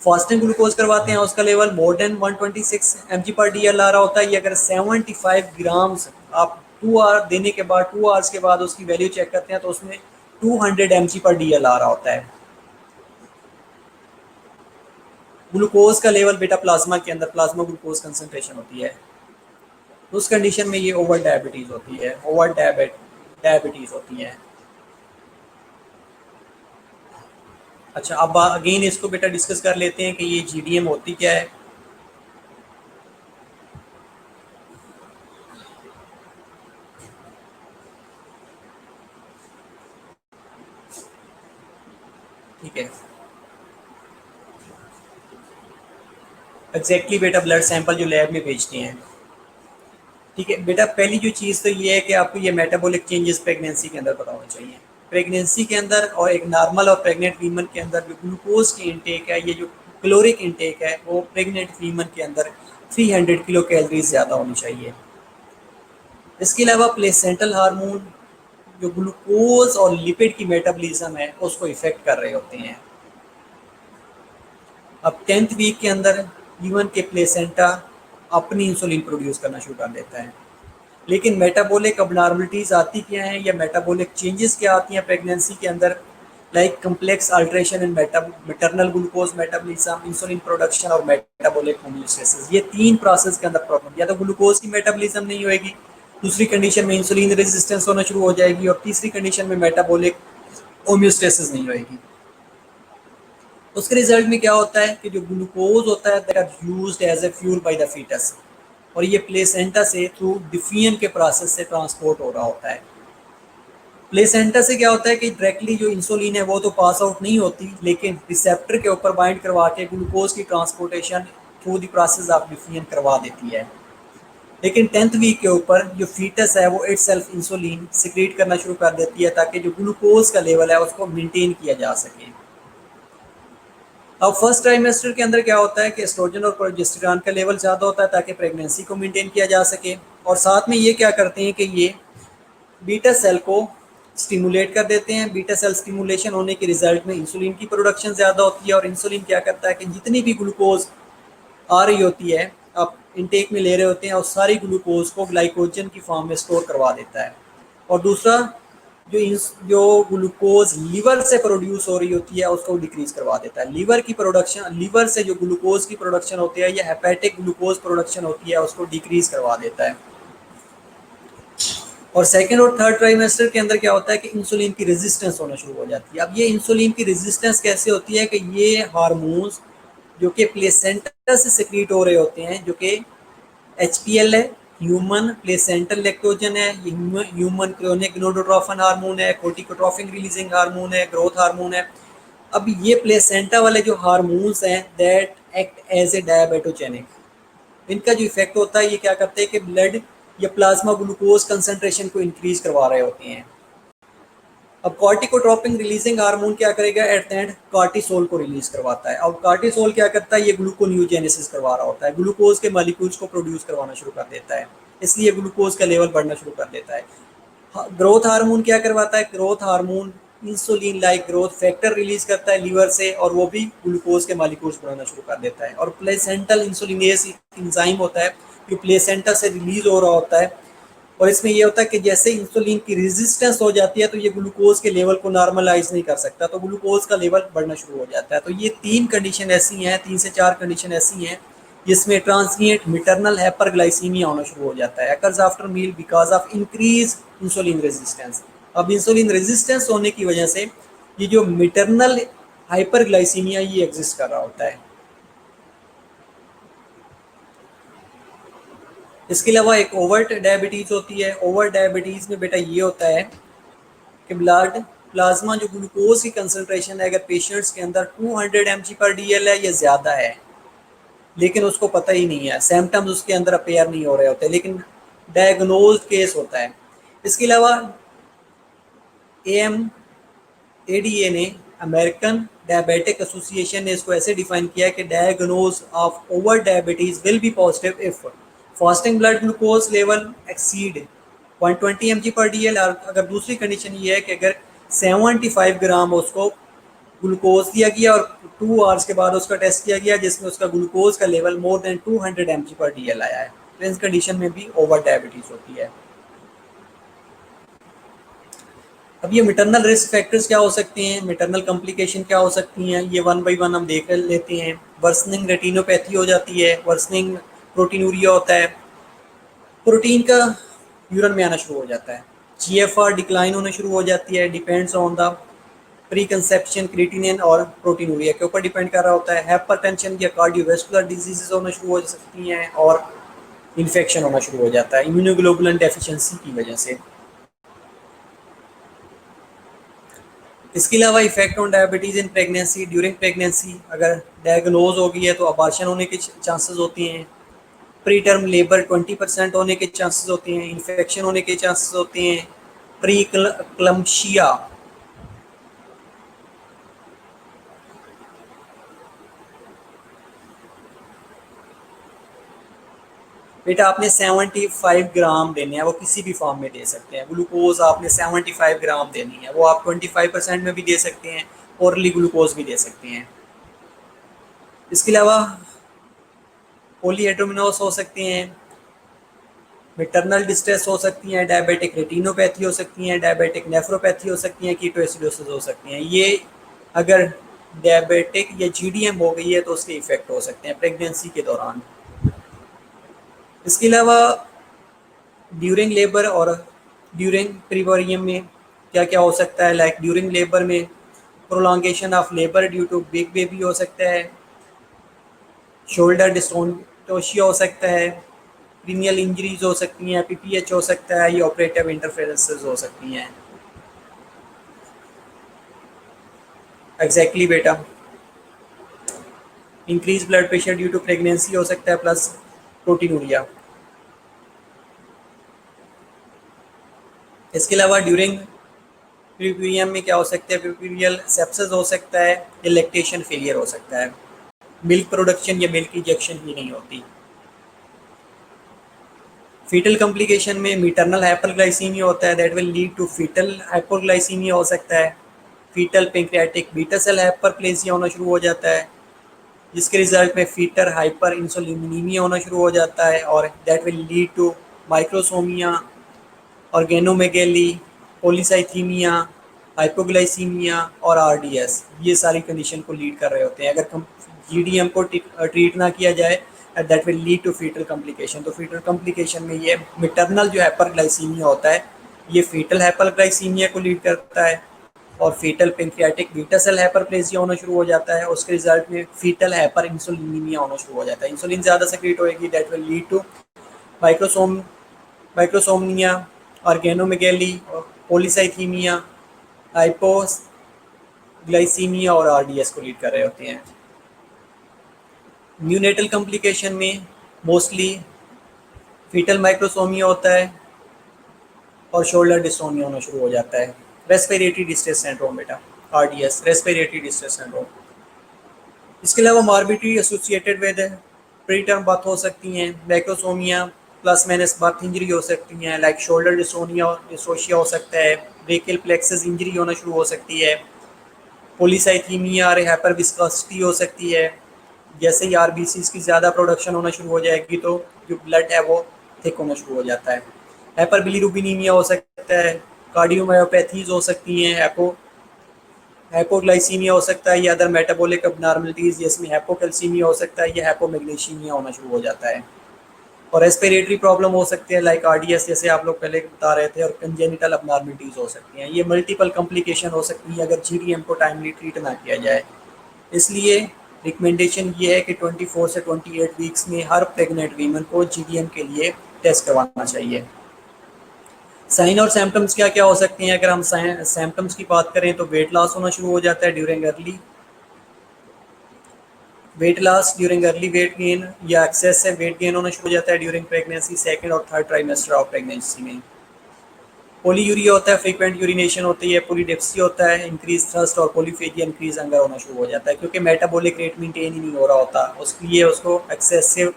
फास्टिंग ग्लूकोज करवाते हैं उसका लेवल मोर देन 126 mg पर DL आ रहा होता है, ये अगर 75 ग्राम्स आप 2 आवर देने के बाद 2 आवर्स के बाद उसकी वैल्यू चेक करते हैं तो उसमें 200 mg पर DL आ रहा होता है। ग्लूकोज का लेवल बेटा प्लाज्मा के अंदर प्लाज्मा ग्लूकोज कंसंट्रेशन होती है, उस कंडीशन में ये ओवर डायबिटीज होती है, ओवर डायबिटीज होती है। अच्छा, अब अगेन इसको बेटा डिस्कस कर लेते हैं कि ये GDM होती क्या है। ठीक है, एग्जैक्टली बेटा ब्लड सैंपल जो लैब में भेजते हैं। ठीक है बेटा, पहली जो चीज़ तो ये है कि आपको ये मेटाबॉलिक चेंजेस प्रेगनेंसी के अंदर पता होना चाहिए। प्रेगनेंसी के अंदर और एक नॉर्मल और प्रेग्नेंट वीमन के अंदर जो ग्लूकोज की इंटेक है, ये जो कैलोरिक इंटेक है, वो प्रेग्नेंट वीमन के अंदर 300 किलो कैलोरीज ज़्यादा होनी चाहिए। इसके अलावा प्लेसेंटल हार्मोन जो ग्लूकोज और लिपिड की मेटाबॉलिज्म है उसको इफेक्ट कर रहे होते हैं। अब 10th वीक के अंदर ईवन के प्लेसेंटा अपनी इंसुलिन प्रोड्यूस करना शुरू कर देता है। लेकिन मेटाबॉलिक अबनॉर्मलिटीज़ आती क्या हैं या मेटाबॉलिक चेंजेस क्या आती हैं प्रेगनेंसी के अंदर, लाइक कम्प्लेक्स अल्ट्रेशन इन maternal glucose metabolism, insulin production और मेटाबॉलिक होमियोस्टेसिस। ये 3 प्रोसेस के अंदर प्रॉब्लम, या तो ग्लूकोज की मेटाबॉलिज्म नहीं होएगी, दूसरी कंडीशन में इंसुलिन रेजिस्टेंस होना शुरू हो जाएगी, और तीसरी कंडीशन में मेटाबॉलिक होमियोस्टेसिस नहीं होएगी। उसके रिजल्ट में क्या होता है कि जो ग्लूकोज होता है that are used as a fuel by the foetus, और ये प्लेसेंटा से थ्रू डिफियन के प्रोसेस से ट्रांसपोर्ट हो रहा होता है। प्लेसेंटा से क्या होता है कि डायरेक्टली जो इंसुलिन है वो तो पास आउट नहीं होती, लेकिन रिसेप्टर के ऊपर बाइंड करवा के ग्लूकोज की transportation through the process of defiant करवा देती है। लेकिन 10th वीक के ऊपर जो फीटस है वो इटसेल्फ इंसुलिन सिक्रीट करना शुरू कर देती है ताकि जो ग्लूकोज का लेवल है उसको मेंटेन किया जा सके। अब फर्स्ट ट्राइमेस्टर के अंदर क्या होता है कि एस्ट्रोजन और प्रोजेस्टेरॉन का लेवल ज़्यादा होता है ताकि प्रेगनेंसी को मेंटेन किया जा सके, और साथ में ये क्या करते हैं कि ये बीटा सेल को स्टिमुलेट कर देते हैं। बीटा सेल स्टिमुलेशन होने के रिजल्ट में इंसुलिन की प्रोडक्शन ज़्यादा होती है, और इंसुलिन क्या करता है कि जितनी भी ग्लूकोज आ रही होती है आप इनटेक में ले रहे होते हैं और सारी ग्लूकोज को ग्लाइकोजन की फॉर्म में स्टोर करवा देता है। और दूसरा जो ग्लूकोज लीवर से प्रोड्यूस हो रही होती है उसको डिक्रीज करवा देता है। लीवर की प्रोडक्शन, लीवर से जो ग्लूकोज की प्रोडक्शन होती है या हेपेटिक ग्लूकोज प्रोडक्शन होती है उसको डिक्रीज करवा देता है। और सेकेंड और थर्ड ट्राइमेस्टर के अंदर क्या होता है कि इंसुलिन की रेजिस्टेंस होना शुरू हो जाती है। अब ये इंसुलिन की रेजिस्टेंस कैसे होती है कि ये हार्मोन्स जो कि प्लेसेंटा से सिक्रीट हो रहे होते हैं, जो कि HPL है, ह्यूमन प्लेसेंटल लैक्टोजन है, ह्यूमन क्रोनिक गोनाडोट्रोफिन हार्मोन है, कोर्टिकोट्रोफिन रिलीजिंग हार्मोन है, ग्रोथ हार्मोन है। अब ये प्लेसेंटा वाले जो हार्मोन्स हैं that act as a diabetogenic, इनका जो इफेक्ट होता है ये क्या करते हैं कि ब्लड या प्लाज्मा ग्लूकोज कंसंट्रेशन को इंक्रीज करवा रहे होते हैं। अब कॉर्टिकोट्रोपिन रिलीजिंग हार्मोन क्या करेगा, एट द एंड कार्टिसोल को रिलीज करवाता है। अब कार्टिसोल क्या करता है, ये ग्लूकोन्यूजेनेसिस करवा रहा होता है, ग्लूकोज के मॉलिक्यूल्स को प्रोड्यूस करवाना शुरू कर देता है, इसलिए ग्लूकोज का लेवल बढ़ना शुरू कर देता है। ग्रोथ हार्मोन क्या करवाता है, growth hormone insulin like growth factor release करता है लीवर से, और वो भी ग्लूकोज के मॉलिक्यूल्स बनाना शुरू कर देता है। और प्लेसेंटल इंसुलिनेज एंजाइम होता है जो प्लेसेंटा से रिलीज हो रहा होता है, और इसमें यह होता है कि जैसे इंसुलिन की रेजिस्टेंस हो जाती है तो ये ग्लूकोज के लेवल को नॉर्मलाइज नहीं कर सकता, तो ग्लूकोज का लेवल बढ़ना शुरू हो जाता है। तो ये 3 कंडीशन ऐसी हैं, 3 से 4 कंडीशन ऐसी हैं जिसमें ट्रांसिएंट मैटरनल हाइपरग्लाइसीमिया होना शुरू हो जाता है, occurs after meal because of increase insulin resistance. अब इंसुलिन रेजिस्टेंस होने की वजह से ये जो मैटरनल हाइपरग्लाइसीमिया ये एग्जिस्ट कर रहा होता है। इसके अलावा एक ओवर डायबिटीज़ होती है। ओवर डायबिटीज़ में बेटा ये होता है कि ब्लड प्लाज्मा जो ग्लूकोज की कंसंट्रेशन है अगर पेशेंट्स के अंदर 200 mg पर DL है या ज़्यादा है, लेकिन उसको पता ही नहीं है, सिम्टम्स उसके अंदर अपेयर नहीं हो रहे होते, लेकिन डायग्नोज केस होता है। इसके अलावा AMADA ने, अमेरिकन डायबिटिक एसोसिएशन ने इसको ऐसे डिफाइन किया है कि diagnose of over diabetes will be positive if fasting blood glucose level exceed 120 mg/dl। और अगर दूसरी कंडीशन ये है कि अगर 75 ग्राम उसको ग्लूकोज दिया गया और 2 आवर्स के बाद उसका टेस्ट किया गया जिसमें उसका ग्लूकोज का लेवल मोर देन 200 mg/dl आया है, तो इस कंडीशन में भी ओवर डायबिटीज होती है। अब ये मिटरनल रिस्क फैक्टर्स क्या हो सकते हैं, मिटरनल कॉम्प्लिकेशन क्या हो सकती हैं, ये वन बाय वन हम देख लेते हैं। वर्सनिंग रेटिनोपैथी हो जाती है, वर्सनिंग प्रोटीनूरिया होता है, प्रोटीन का यूरिन में आना शुरू हो जाता है, GFR डिक्लाइन होना शुरू हो जाती है, depends on the pre conception creatinine और प्रोटीनूरिया के ऊपर डिपेंड कर रहा होता है। हाइपरटेंशन या कार्डियोवैस्कुलर डिजीजेस होना शुरू हो सकती हैं और इन्फेक्शन होना शुरू हो जाता है इम्यूनोग्लोबुलिन डेफिशिएंसी की वजह से। इसके अलावा effect on diabetes in pregnancy, during pregnancy अगर डायग्नोज हो गई है तो अबार्शन होने के चांसेस होते हैं, प्री टर्म लेबर 20% होने के चांसेस होते हैं, इन्फेक्शन होने के चांसेस होते हैं, प्री क्लम्शिया बेटा आपने 75 ग्राम देने हैं, वो किसी भी फॉर्म में दे सकते हैं। ग्लूकोज आपने 75 ग्राम देनी है, वो आप 25% में भी दे सकते हैं, ओरली ग्लूकोज भी दे सकते हैं। इसके अलावा पॉलीहेड्रोमिनोस हो सकते हैं, मिटरनल डिस्ट्रेस हो सकती हैं, डायबिटिक रेटिनोपैथी हो सकती हैं, डायबिटिक नेफ्रोपैथी हो सकती हैं, कीटोएसिडोसिस हो सकती हैं। ये अगर डायबिटिक या GDM हो गई है तो उसके इफेक्ट हो सकते हैं प्रेगनेंसी के दौरान। इसके अलावा ड्यूरिंग लेबर और ड्यूरिंग प्रीवरियम में क्या क्या हो सकता है, लाइक ड्यूरिंग लेबर में prolongation of labour due to big baby हो सकता है, शोल्डर डिस्टोशिया हो सकता है, क्रीनियल इंजरीज हो सकती हैं, PPH हो सकता है, ये ऑपरेटिव इंटरफेरेंसेस हो सकती हैं। एग्जैक्टली बेटा, increase blood pressure due to pregnancy हो सकता है प्लस प्रोटीनूरिया। इसके अलावा ड्यूरिंग प्रीपीरियम में क्या हो सकता है, प्रीपीरियल सेप्सिस हो सकता है, या लैक्टेशन फेलियर हो सकता है, मिल्क प्रोडक्शन या मिल्क इंजेक्शन ही नहीं होती। फीटल कॉम्प्लिकेशन में मिटरनल हाइपरग्लाइसीमिया होता है, that will lead to foetal hypoglycaemia हो सकता है, foetal pancreatic beta cell hyperplasia होना शुरू हो जाता है, जिसके रिजल्ट में फीटर हाइपर इंसुलिनिमिया होना शुरू हो जाता है, और that will lead to macrosomia, organomegaly, polycythemia, hypoglycemia और RDS। ये सारी कंडीशन को लीड कर रहे होते हैं। अगर GDM को ट्रीट ना किया जाए that will lead to foetal complication. तो फीटल कॉम्प्लिकेशन में ये मिटरनल जो हाइपरग्लाइसीमिया होता है ये फीटल हाइपरग्लाइसीमिया को लीड करता है, और foetal pancreatic beta cell hyperplasia होना शुरू हो जाता है। उसके रिजल्ट में फीटल हाइपर इंसुलिनिमिया होना शुरू हो जाता है, इंसुलिन ज़्यादा सेक्रेट होएगी, that will lead to macrosomia, organomegaly, polycythemia, hypoglycemia और RDS को लीड कर रहे होते हैं। न्यूनेटल कॉम्प्लिकेशन में मोस्टली फीटल माइक्रोसोमिया होता है और शोल्डर डिस्टोनिया होना शुरू हो जाता है। रेस्पिरेटरी डिस्ट्रेस सिंड्रोम बेटा, RDS रेस्पिरेटरी डिस्ट्रेस सिंड्रोम। इसके अलावा morbidity associated with pre term birth हो सकती हैं, macrosomia plus minus birth injury हो सकती हैं, लाइक शोल्डर डिस्टोनिया हो सकता है, ब्रेकियल प्लेक्सस इंजरी होना शुरू हो सकती है, पॉलीसाइथीमिया और हाइपर विस्कोसिटी हो सकती है। जैसे ही RBCs की ज़्यादा प्रोडक्शन होना शुरू हो जाएगी तो जो ब्लड है वो थिक होना शुरू हो जाता है। हाइपर बिलीरुबिनीमिया हो सकता है, कार्डियोमायोपैथीज हो सकती हैं, हाइपोग्लाइसीमिया हो सकता है, या अदर मेटाबॉलिक अबनॉर्मलिटीज़ जिसमें हाइपोकैल्सीमिया हो सकता है, या हाइपोमैग्नीशियमिया होना शुरू हो जाता है। और रेस्पिरेटरी प्रॉब्लम हो सकती है लाइक RDS जैसे आप लोग पहले बता रहे थे, और कंजेनिटल अबनॉर्मलिटीज़ हो सकती हैं। ये मल्टीपल कॉम्प्लिकेशन हो सकती है अगर GDM को टाइमली ट्रीट ना किया जाए। इसलिए रिकमेंडेशन ये है कि 24 से 28 वीक्स में हर प्रेग्नेंट वीमन को GDM के लिए टेस्ट करवाना चाहिए। साइन और सिम्टम्स क्या क्या हो सकते हैं, अगर हम सिम्टम्स की बात करें तो वेट लॉस होना शुरू हो जाता है during weight loss during early weight gain या एक्सेसिव वेट गेन होना शुरू हो जाता है ड्यूरिंग प्रेगनेंसी, सेकंड और थर्ड ट्राइमेस्टर ऑफ प्रेगनेंसी में। पोलीयूरिया होता है, फ्रीक्वेंट यूरिनेशन होती है, पोलीडेप्सी होता है, इंक्रीज थ्रस्ट और पोलीफेजिया इंक्रीज हंगर होना शुरू हो जाता है क्योंकि मेटाबॉलिक रेट मेंटेन ही नहीं हो रहा होता, उसके लिए उसको एक्सेसिव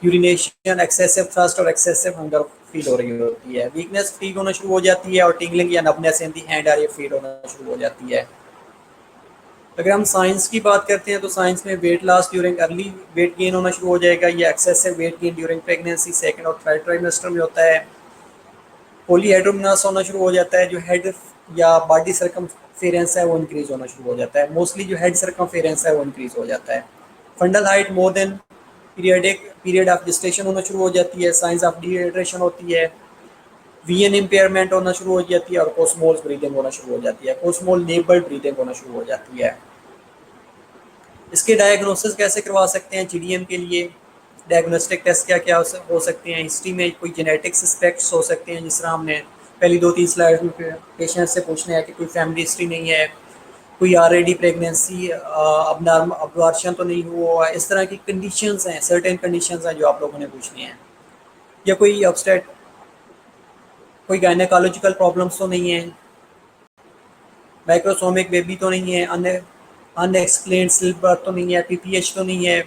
यूरिनेशन, एक्सेसिव थ्रस्ट और एक्सेसिव हंगर फील हो रही होती है। वीकनेस फील होना शुरू हो जाती है और टिंगलिंग या नबनेस इन दी हैंड और ये फील होना शुरू हो जाती है। अगर हम साइंस की बात करते हैं तो साइंस में weight loss during early weight gain होना शुरू हो जाएगा या excessive weight gain during pregnancy, second और थर्ड ट्राइमेस्टर में होता है। पॉलीहेड्रोमिनस होना शुरू हो जाता है, जो हेड या बॉडी सर्कमफेरेंस है वो इंक्रीज होना शुरू हो जाता है, मोस्टली जो हेड सर्कमफेरेंस है वो इंक्रीज हो जाता है। Fundal height more than period of gestation होना शुरू हो जाती है, साइंस ऑफ डिहाइड्रेशन होती है, वीएन इम्पेयरमेंट होना शुरू हो जाती है और कोस्मोल ब्रीदिंग होना शुरू हो जाती है, कोस्मोल नेबल्ड ब्रीदिंग होना शुरू हो जाती है। इसके डायग्नोसिस कैसे करवा सकते हैं जीडीएम के लिए? डायग्नोस्टिक टेस्ट क्या क्या हो सकते हैं? हिस्ट्री में कोई जेनेटिक सस्पेक्ट्स हो सकते हैं, जिस तरह हमने पहली 2-3 स्लाइड में पेशेंट से पूछना है कि कोई फैमिली हिस्ट्री नहीं है, कोई ऑलरेडी प्रेगनेंसी अबॉर्शन तो नहीं हुआ, इस तरह की कंडीशंस हैं, सर्टेन कंडीशंस हैं जो आप लोगों ने पूछनी है। या कोई अपस्टेट कोई गायनेकोलॉजिकल प्रॉब्लम्स तो नहीं है, माइक्रोसोमिक बेबी तो नहीं है, अनएक्सप्लेन्ड स्लिप बर्थ तो नहीं है, पीपीएच तो नहीं है,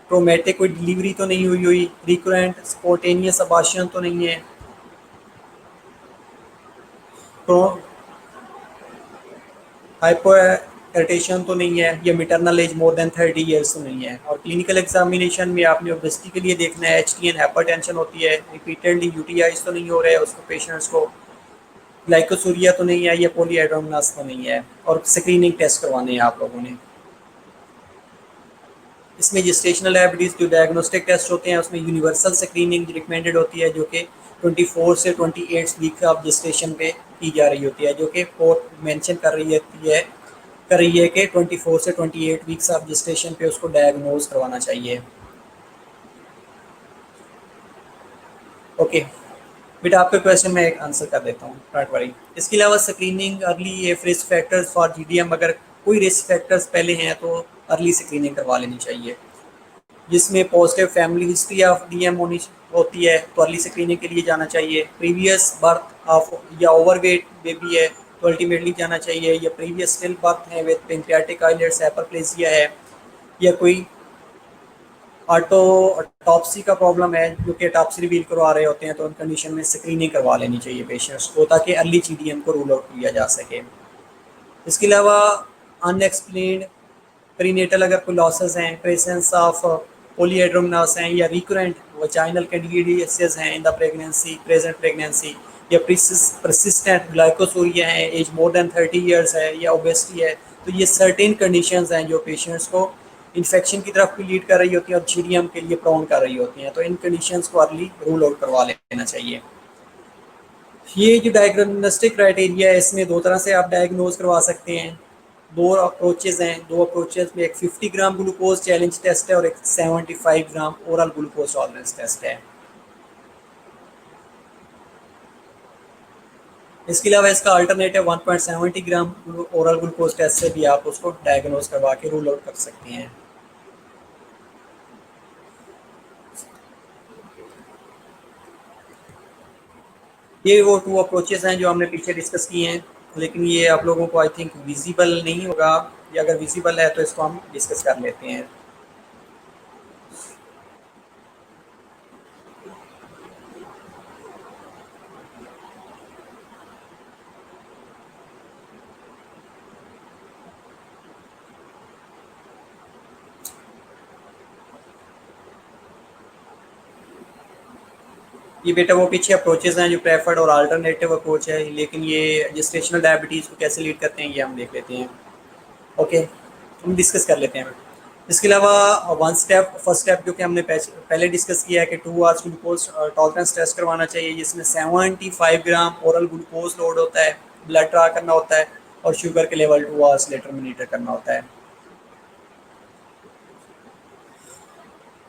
ट्रोमेटिक कोई डिलीवरी तो नहीं हुई हुई, रिकरेंट स्पॉन्टेनियस अबॉर्शन तो नहीं है, हाइपो इरिटेशन तो नहीं है, या मिटरनल एज मोर देन 30 ईयर्स तो नहीं है। और क्लिनिकल एग्जामिनेशन में आपने ओबेसिटी के लिए देखना है, एचटीएन हाइपरटेंशन होती है, रिपीटेडली यूटीआईज तो नहीं हो रहे उसको पेशेंट्स को, ग्लाइकोसूरिया तो नहीं है, या पॉलीहाइड्रोमिनस तो नहीं है, और स्क्रीनिंग टेस्ट करवाने हैं आप लोगों ने। इसमें जेस्टेशनल डायबिटीज़ जो डायग्नोस्टिक टेस्ट होते हैं उसमें यूनिवर्सल स्क्रीनिंग रिकमेंडेड होती है, जो कि 24 से 28 वीक ऑफ जेस्टेशन पे की जा रही होती है, जो कि कोर्ट मेंशन कर रही है कि 24 से 28 वीक्स ऑफ जेस्टेशन पे उसको डायग्नोज करवाना चाहिए। ओके बेटा, आपके क्वेश्चन में एक आंसर कर देता हूँ, डोंट वरी। इसके अलावा स्क्रीनिंग अर्ली ये रिस्क फैक्टर्स फॉर जीडीएम, अगर कोई रिस्क फैक्टर्स पहले हैं तो अर्ली स्क्रीनिंग करवा लेनी चाहिए। जिसमें positive family history of DM होती है तो अर्ली स्क्रीनिंग के लिए जाना चाहिए। प्रीवियस बर्थ ऑफ या ओवरवेट बेबी है तो अल्टीमेटली जाना चाहिए, या प्रीवियस स्टिल बर्थ है विद पेंक्रियाटिक आइलेट्स हाइपरप्लेसिया है, या कोई ऑटोटॉप्सी का प्रॉब्लम है जो कि ऑटोप्सी रिवील करवा रहे होते हैं, तो उन कंडीशन में स्क्रीनिंग करवा लेनी चाहिए पेशेंट्स को, ताकि अर्ली जीडीएम को रूल आउट किया जा सके। इसके अलावा अनएक्सप्लेन्ड प्रीनेटल अगर कोई लॉसेस हैं, प्रेजेंस ऑफ पॉलीहाइड्रोमिनस हैं, या रिकरेंट वजाइनल कैंडिडियासिस हैं in the pregnancy, present pregnancy, या परसिस्टेंट ग्लाइकोसूरिया है, एज मोर देन 30 ईयर्स है, या ओबेसिटी है, तो ये सर्टेन कंडीशंस हैं जो पेशेंट्स को इन्फेक्शन की तरफ भी लीड कर रही होती हैं और जीडीएम के लिए प्रोन कर रही होती हैं, तो इन कंडीशंस को अर्ली रूल आउट करवा लेना चाहिए। ये जो डायग्नोस्टिक क्राइटेरिया है, इसमें दो तरह से आप डायग्नोज करवा सकते हैं। दो अप्रोचेज़ हैं, दो अप्रोचेज़ में एक 50 ग्राम ग्लूकोज चैलेंज टेस्ट है और एक 75 ग्राम ओरल ग्लूकोज टॉलरेंस टेस्ट है। इसके अलावा इसका अल्टरनेटिव 1.70 ग्राम ओरल ग्लूकोज टेस्ट से भी आप उसको डायग्नोज करवा के रूल आउट कर सकते हैं। ये वो टू अप्रोचेज़ हैं जो हमने पीछे डिस्कस किए हैं, लेकिन ये आप लोगों को आई थिंक विजिबल नहीं होगा, या अगर विजिबल है तो इसको हम डिस्कस कर लेते हैं। ये बेटा वो पीछे अप्रोचेज़ हैं जो प्रेफर्ड और अल्टरनेटिव अप्रोच है, लेकिन ये जेस्टेशनल डायबिटीज़ को कैसे लीड करते हैं ये हम देख लेते हैं। ओके, हम डिस्कस कर लेते हैं। इसके अलावा फर्स्ट स्टेप जो कि हमने पहले डिस्कस किया है कि 2 आवर्स ग्लूकोज टॉलरेंस टेस्ट करवाना चाहिए, जिसमें 75 ग्राम ओरल ग्लूकोज लोड होता है, ब्लड ड्रा करना होता है और शुगर के लेवल 2 आवर्स लेटर मॉनिटर करना होता है।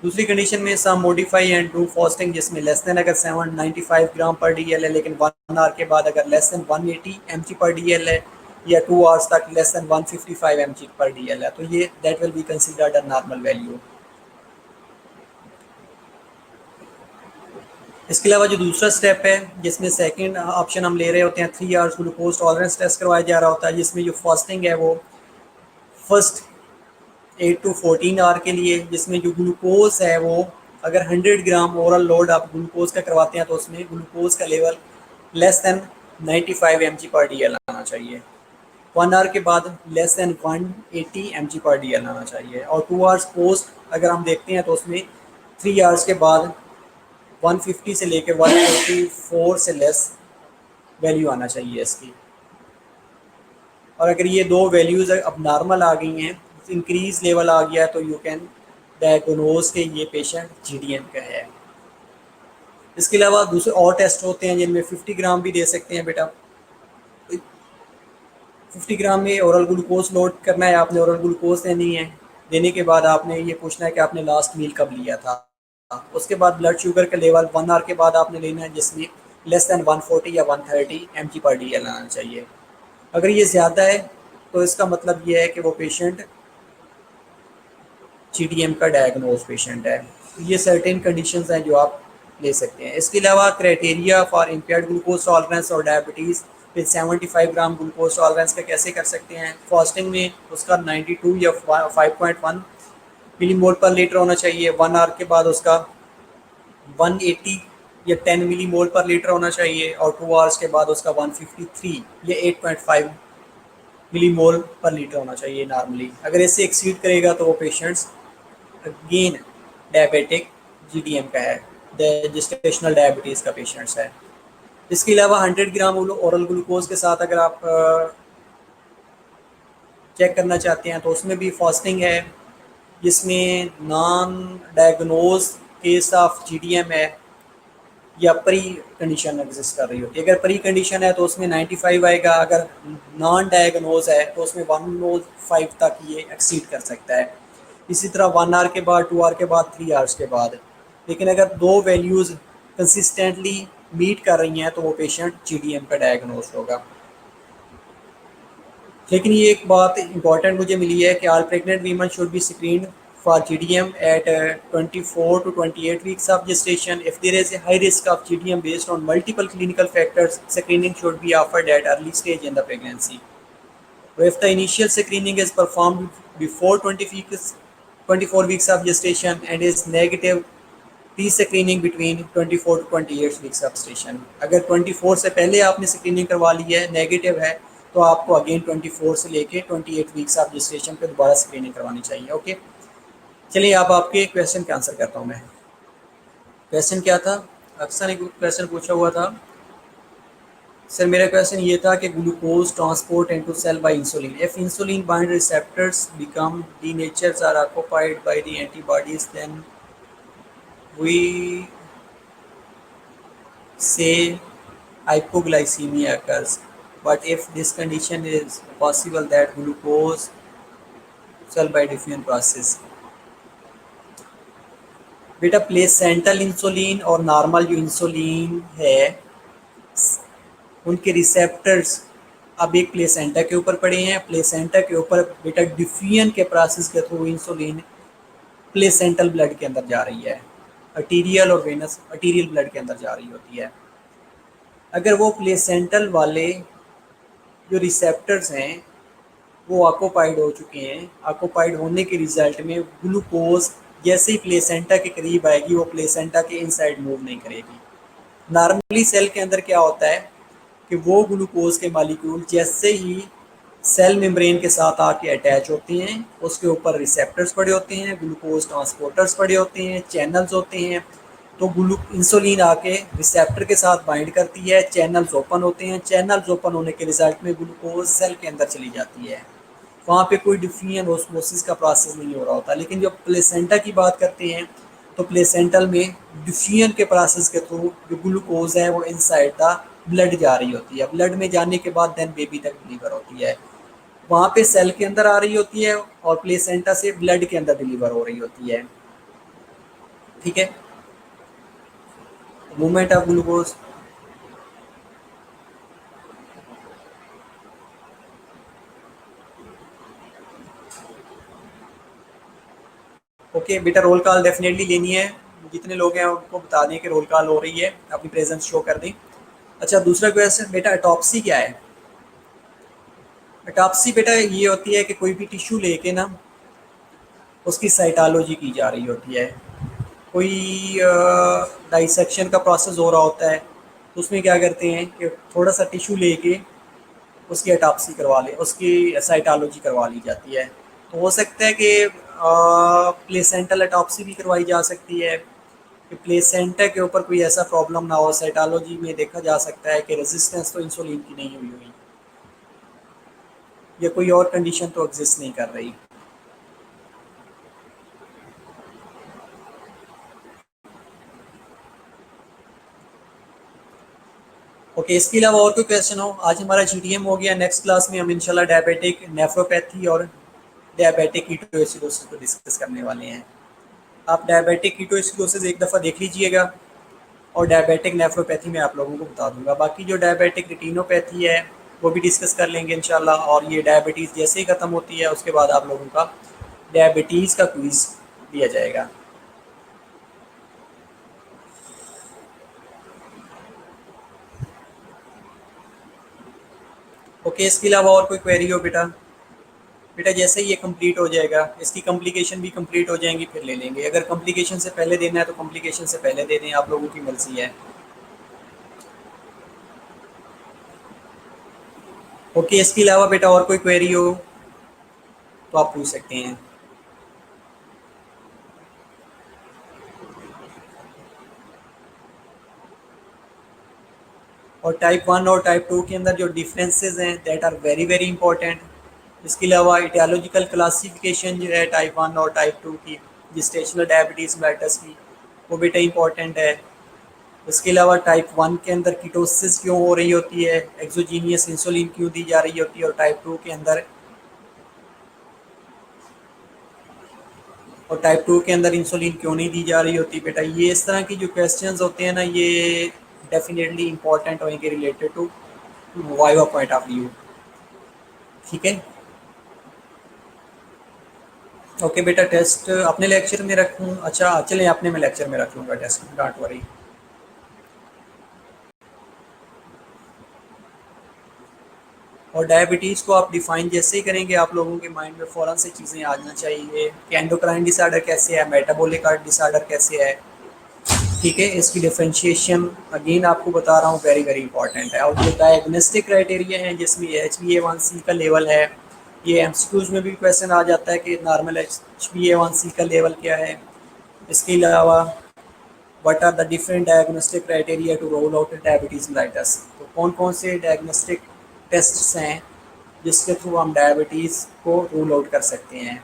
दूसरी कंडीशन में सम मॉडिफाई एंड डू फास्टिंग, जिसमें लेस देन अगर 795 ग्राम पर डीएल है, लेकिन 1 आवर के बाद अगर लेस देन 180 mg पर डीएल है या 2 आवर्स तक लेस देन 155 mg पर DL है, तो ये that will be considered a normal value. इसके अलावा जो दूसरा स्टेप है जिसमें सेकंड ऑप्शन हम ले रहे होते हैं, 3 आवर्स ग्लूकोज टॉलरेंस टेस्ट करवाया जा रहा होता है, जिसमें जो फास्टिंग है वो फर्स्ट 8 टू 14 आवर के लिए, जिसमें जो ग्लूकोज है वो अगर 100 ग्राम ओरल लोड आप ग्लूकोज का करवाते हैं तो उसमें ग्लूकोज का लेवल लेस देन 95 mg पर DL आना चाहिए। 1 आवर के बाद लेस देन 180 mg पर DL आना चाहिए, और 2 आवर्स पोस्ट अगर हम देखते हैं तो उसमें 3 आवर्स के बाद 150 से लेकर 144 से लेस वैल्यू आना चाहिए इसकी। और अगर ये दो वैल्यूज़ अब नॉर्मल आ गई हैं, इंक्रीज लेवल आ गया, तो यू कैन डायग्नोज के ये पेशेंट GDM का है। इसके अलावा दूसरे और टेस्ट होते हैं जिनमें 50 ग्राम भी दे सकते हैं बेटा। 50 ग्राम में ओरल ग्लूकोज लोड करना है आपने, ओरल ग्लूकोज देनी है। देने के बाद आपने ये पूछना है कि आपने लास्ट मील कब लिया था। उसके बाद ब्लड शुगर का लेवल 1 आवर के बाद आपने लेना है, जिसमें लेस देन 140 या 130 mg पर DL आना चाहिए। अगर ये ज़्यादा है तो इसका मतलब ये है कि वो पेशेंट GDM का डायग्नोज पेशेंट है। ये सर्टेन कंडीशंस हैं जो आप ले सकते हैं। इसके अलावा criteria for impaired glucose tolerance और diabetes with 75 gram glucose tolerance का कैसे कर सकते हैं। फास्टिंग में उसका 92 या 5.1 मिलीमोल पर लीटर होना चाहिए। 1 आवर के बाद उसका 180 या 10 मिलीमोल पर लीटर होना चाहिए, और 2 आवर्स के बाद उसका 153 या 8.5 मिलीमोल पर लीटर होना चाहिए नॉर्मली। अगर इससे एक्सीड करेगा तो वो पेशेंट्स अगेन डायबिटिक GDM का है, जेस्टेशनल डायबिटीज़ का पेशेंट्स है। इसके अलावा 100 ग्राम ओरल ग्लूकोज के साथ अगर आप चेक करना चाहते हैं तो उसमें भी फास्टिंग है, जिसमें non diagnose case of GDM है या प्री कंडीशन एग्जिस्ट कर रही होती है। अगर प्री कंडीशन है तो उसमें 95 आएगा, अगर नॉन डायग्नोज है तो उसमें 105 तक ये एक्सीड कर सकता है। इसी तरह 1 आवर के बाद, 2 आवर के बाद, 3 आवर्स के बाद। लेकिन अगर दो वैल्यूज़ कंसिस्टेंटली मीट कर रही हैं तो वो पेशेंट GDM का डायग्नोज होगा। लेकिन ये एक बात इंपॉर्टेंट मुझे मिली है कि all pregnant women should B screened for GDM at 24 to 28 weeks of gestation. If there is a high risk of GDM based on multiple clinical factors, screening should be offered at early stage in the pregnancy. If the initial screening is performed before 24 weeks of gestation and is negative, pre-screening between 24 to 28 weeks of gestation. अगर 24 से पहले आपने स्क्रीनिंग करवा ली है, नेगेटिव है, तो आपको अगेन 24 से लेके 28 वीक्स ऑफ जेस्टेशन पे दोबारा स्क्रीनिंग करवानी चाहिए। ओके, चलिए अब आपके क्वेश्चन का आंसर करता हूँ मैं। क्वेश्चन क्या था? अक्सर एक क्वेश्चन पूछा हुआ था सर, मेरा क्वेश्चन ये था कि glucose transport into cell by insulin, if insulin bind receptors become denatures or occupied by the antibodies, then we say hypoglycemia occurs. But if this condition is possible, that glucose cell by diffusion process. बेटा प्लेसेंटल इंसुलिन और नॉर्मल जो इंसुलिन है उनके रिसेप्टर्स अब एक प्लेसेंटा के ऊपर पड़े हैं। प्लेसेंटा के ऊपर बेटा डिफ्यूजन के प्रोसेस के थ्रू इंसुलिन प्लेसेंटल ब्लड के अंदर जा रही है, अर्टीरियल और वेनस अर्टीरियल ब्लड के अंदर जा रही होती है। अगर वो प्लेसेंटल वाले जो रिसेप्टर्स हैं वो ऑक्युपाइड हो चुके हैं, ऑक्युपाइड होने के रिजल्ट में ग्लूकोज जैसे ही प्लेसेंटा के करीब आएगी वो प्लेसेंटा के इनसाइड मूव नहीं करेगी। नॉर्मली सेल के अंदर क्या होता है कि वो ग्लूकोज के मालिक्यूल जैसे ही सेल मेम्ब्रेन के साथ आके अटैच होते हैं, उसके ऊपर रिसेप्टर्स पड़े होते हैं, ग्लूकोज ट्रांसपोर्टर्स पड़े होते हैं, चैनल्स होते हैं, तो इंसुलिन आके रिसेप्टर के साथ बाइंड करती है, चैनल्स ओपन होते हैं, चैनल्स ओपन होने के रिजल्ट में ग्लूकोज सेल के अंदर चली जाती है। वहाँ पे कोई डिफ्यूजन ऑस्मोसिस का प्रोसेस नहीं हो रहा होता। लेकिन जब प्लेसेंटा की बात करते हैं तो प्लेसेंटल में डिफ्यूजन के प्रोसेस के थ्रू जो ग्लूकोज है वो इनसाइड द ब्लड जा रही होती है। ब्लड में जाने के बाद देन बेबी तक डिलीवर होती है। वहाँ पे सेल के अंदर आ रही होती है और प्लेसेंटा से ब्लड के अंदर डिलीवर हो रही होती है। ठीक है, मूवमेंट ऑफ ग्लूकोज। ओके बेटा, रोल कॉल डेफिनेटली लेनी है। जितने लोग हैं उनको बता दें कि रोल कॉल हो रही है, अपनी प्रेजेंस शो कर दें। अच्छा, दूसरा क्वेश्चन बेटा, अटॉप्सी क्या है? अटॉप्सी बेटा ये होती है कि कोई भी टिश्यू लेके ना उसकी साइटोलॉजी की जा रही होती है। कोई डाइसेक्शन का प्रोसेस हो रहा होता है, तो उसमें क्या करते हैं कि थोड़ा सा टिश्यू लेके उसकी अटॉप्सी करवा ले, उसकी साइटोलॉजी करवा ली जाती है। तो हो सकता है कि प्लेसेंटल अटॉप्सी भी करवाई जा सकती है कि प्लेसेंटा के ऊपर कोई ऐसा प्रॉब्लम ना हो। साइटोलॉजी में देखा जा सकता है कि रेजिस्टेंस तो इंसुलिन की नहीं हुई हुई, या कोई और कंडीशन तो एग्जिस्ट नहीं कर रही। ओके, इसके अलावा और कोई क्वेश्चन हो? आज हमारा जीटीएम हो गया। नेक्स्ट क्लास में हम इंशाल्लाह डायबिटिक नेफ्रोपैथी और डायबिटिक कीटोएसिडोसिस को डिस्कस करने वाले हैं। आप डायबिटिक कीटोएसिडोसिस एक दफ़ा देख लीजिएगा, और डायबिटिक नेफ्रोपैथी में आप लोगों को बता दूंगा। बाकी जो डायबिटिक रेटिनोपैथी है वो भी डिस्कस कर लेंगे इंशाल्लाह। और ये डायबिटीज़ जैसे ही ख़त्म होती है उसके बाद आप लोगों का डायबिटीज़ का क्विज़ दिया जाएगा। ओके, इसके अलावा और कोई क्वेरी हो बेटा? बेटा जैसे ही ये कंप्लीट हो जाएगा, इसकी कम्प्लीकेशन भी कंप्लीट हो जाएंगी, फिर ले लेंगे। अगर कम्प्लीकेशन से पहले देना है तो कम्प्लीकेशन से पहले दे दें, आप लोगों की मर्जी है। ओके, इसके अलावा बेटा और कोई क्वेरी हो तो आप पूछ सकते हैं। और टाइप 1 और टाइप 2 के अंदर जो डिफरेंसेस हैं that are very very important. इसके अलावा इटियोलॉजिकल क्लासिफिकेशन जो है टाइप 1 और टाइप 2 की, जिस्टेशनल डायबिटीज़ मेल्टस की, वो बेटा इंपॉर्टेंट है। इसके अलावा टाइप 1 के अंदर कीटोसिस क्यों हो रही होती है, एक्सोजीनियस इंसुलिन क्यों दी जा रही होती है, और टाइप 2 के अंदर इंसुलिन क्यों नहीं दी जा रही होती। बेटा ये इस तरह की जो क्वेश्चंस होते हैं ना, ये डेफिनेटली इंपॉर्टेंट होंगे related to viva point of view. ठीक है। ओके बेटा, टेस्ट अपने लेक्चर में रखूँ? अच्छा चलें, अपने में लेक्चर में रख लूँगा टेस्ट, डोंट वरी। और डायबिटीज़ को आप डिफ़ाइन जैसे ही करेंगे, आप लोगों के माइंड में फ़ौरन से चीज़ें आ जाना चाहिए कि एंडोक्राइन डिसऑर्डर कैसे है, मेटाबॉलिक डिसऑर्डर कैसे है। ठीक है, इसकी डिफ्रेंशिएशन अगेन आपको बता रहा हूँ, वेरी वेरी इंपॉर्टेंट है। और जो डायग्नोस्टिक क्राइटेरिया हैं जिसमें HbA1c का लेवल है, ये एमसीक्यूज में भी क्वेश्चन आ जाता है कि नॉर्मल HbA1c का लेवल क्या है। इसके अलावा what are the different diagnostic criteria to rule out diabetes mellitus, तो कौन कौन से डायग्नोस्टिक टेस्ट्स हैं जिसके थ्रू हम डायबिटीज़ को रूल आउट कर सकते हैं।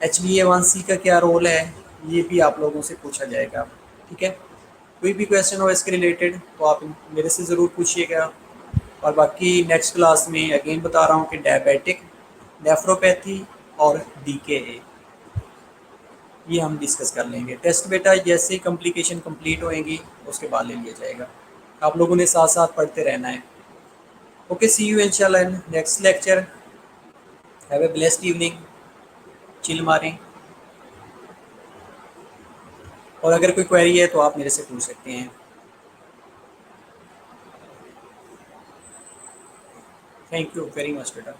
HbA1c का क्या रोल है, ये भी आप लोगों से पूछा जाएगा। ठीक है, कोई भी क्वेश्चन हो इसके रिलेटेड तो आप मेरे से ज़रूर पूछिएगा। और बाकी नेक्स्ट क्लास में अगेन बता रहा हूँ कि डायबिटिक नेफ्रोपैथी और DKA ये हम डिस्कस कर लेंगे। टेस्ट बेटा जैसे ही कम्प्लीकेशन कंप्लीट होएंगी उसके बाद ले लिया जाएगा। आप लोगों ने साथ साथ पढ़ते रहना है। ओके, सी यू इंशाल्लाह in next lecture. Have a blessed evening. Chill मारें। और अगर कोई क्वेरी है तो आप मेरे से पूछ सकते हैं। थैंक यू वेरी मच बेटा।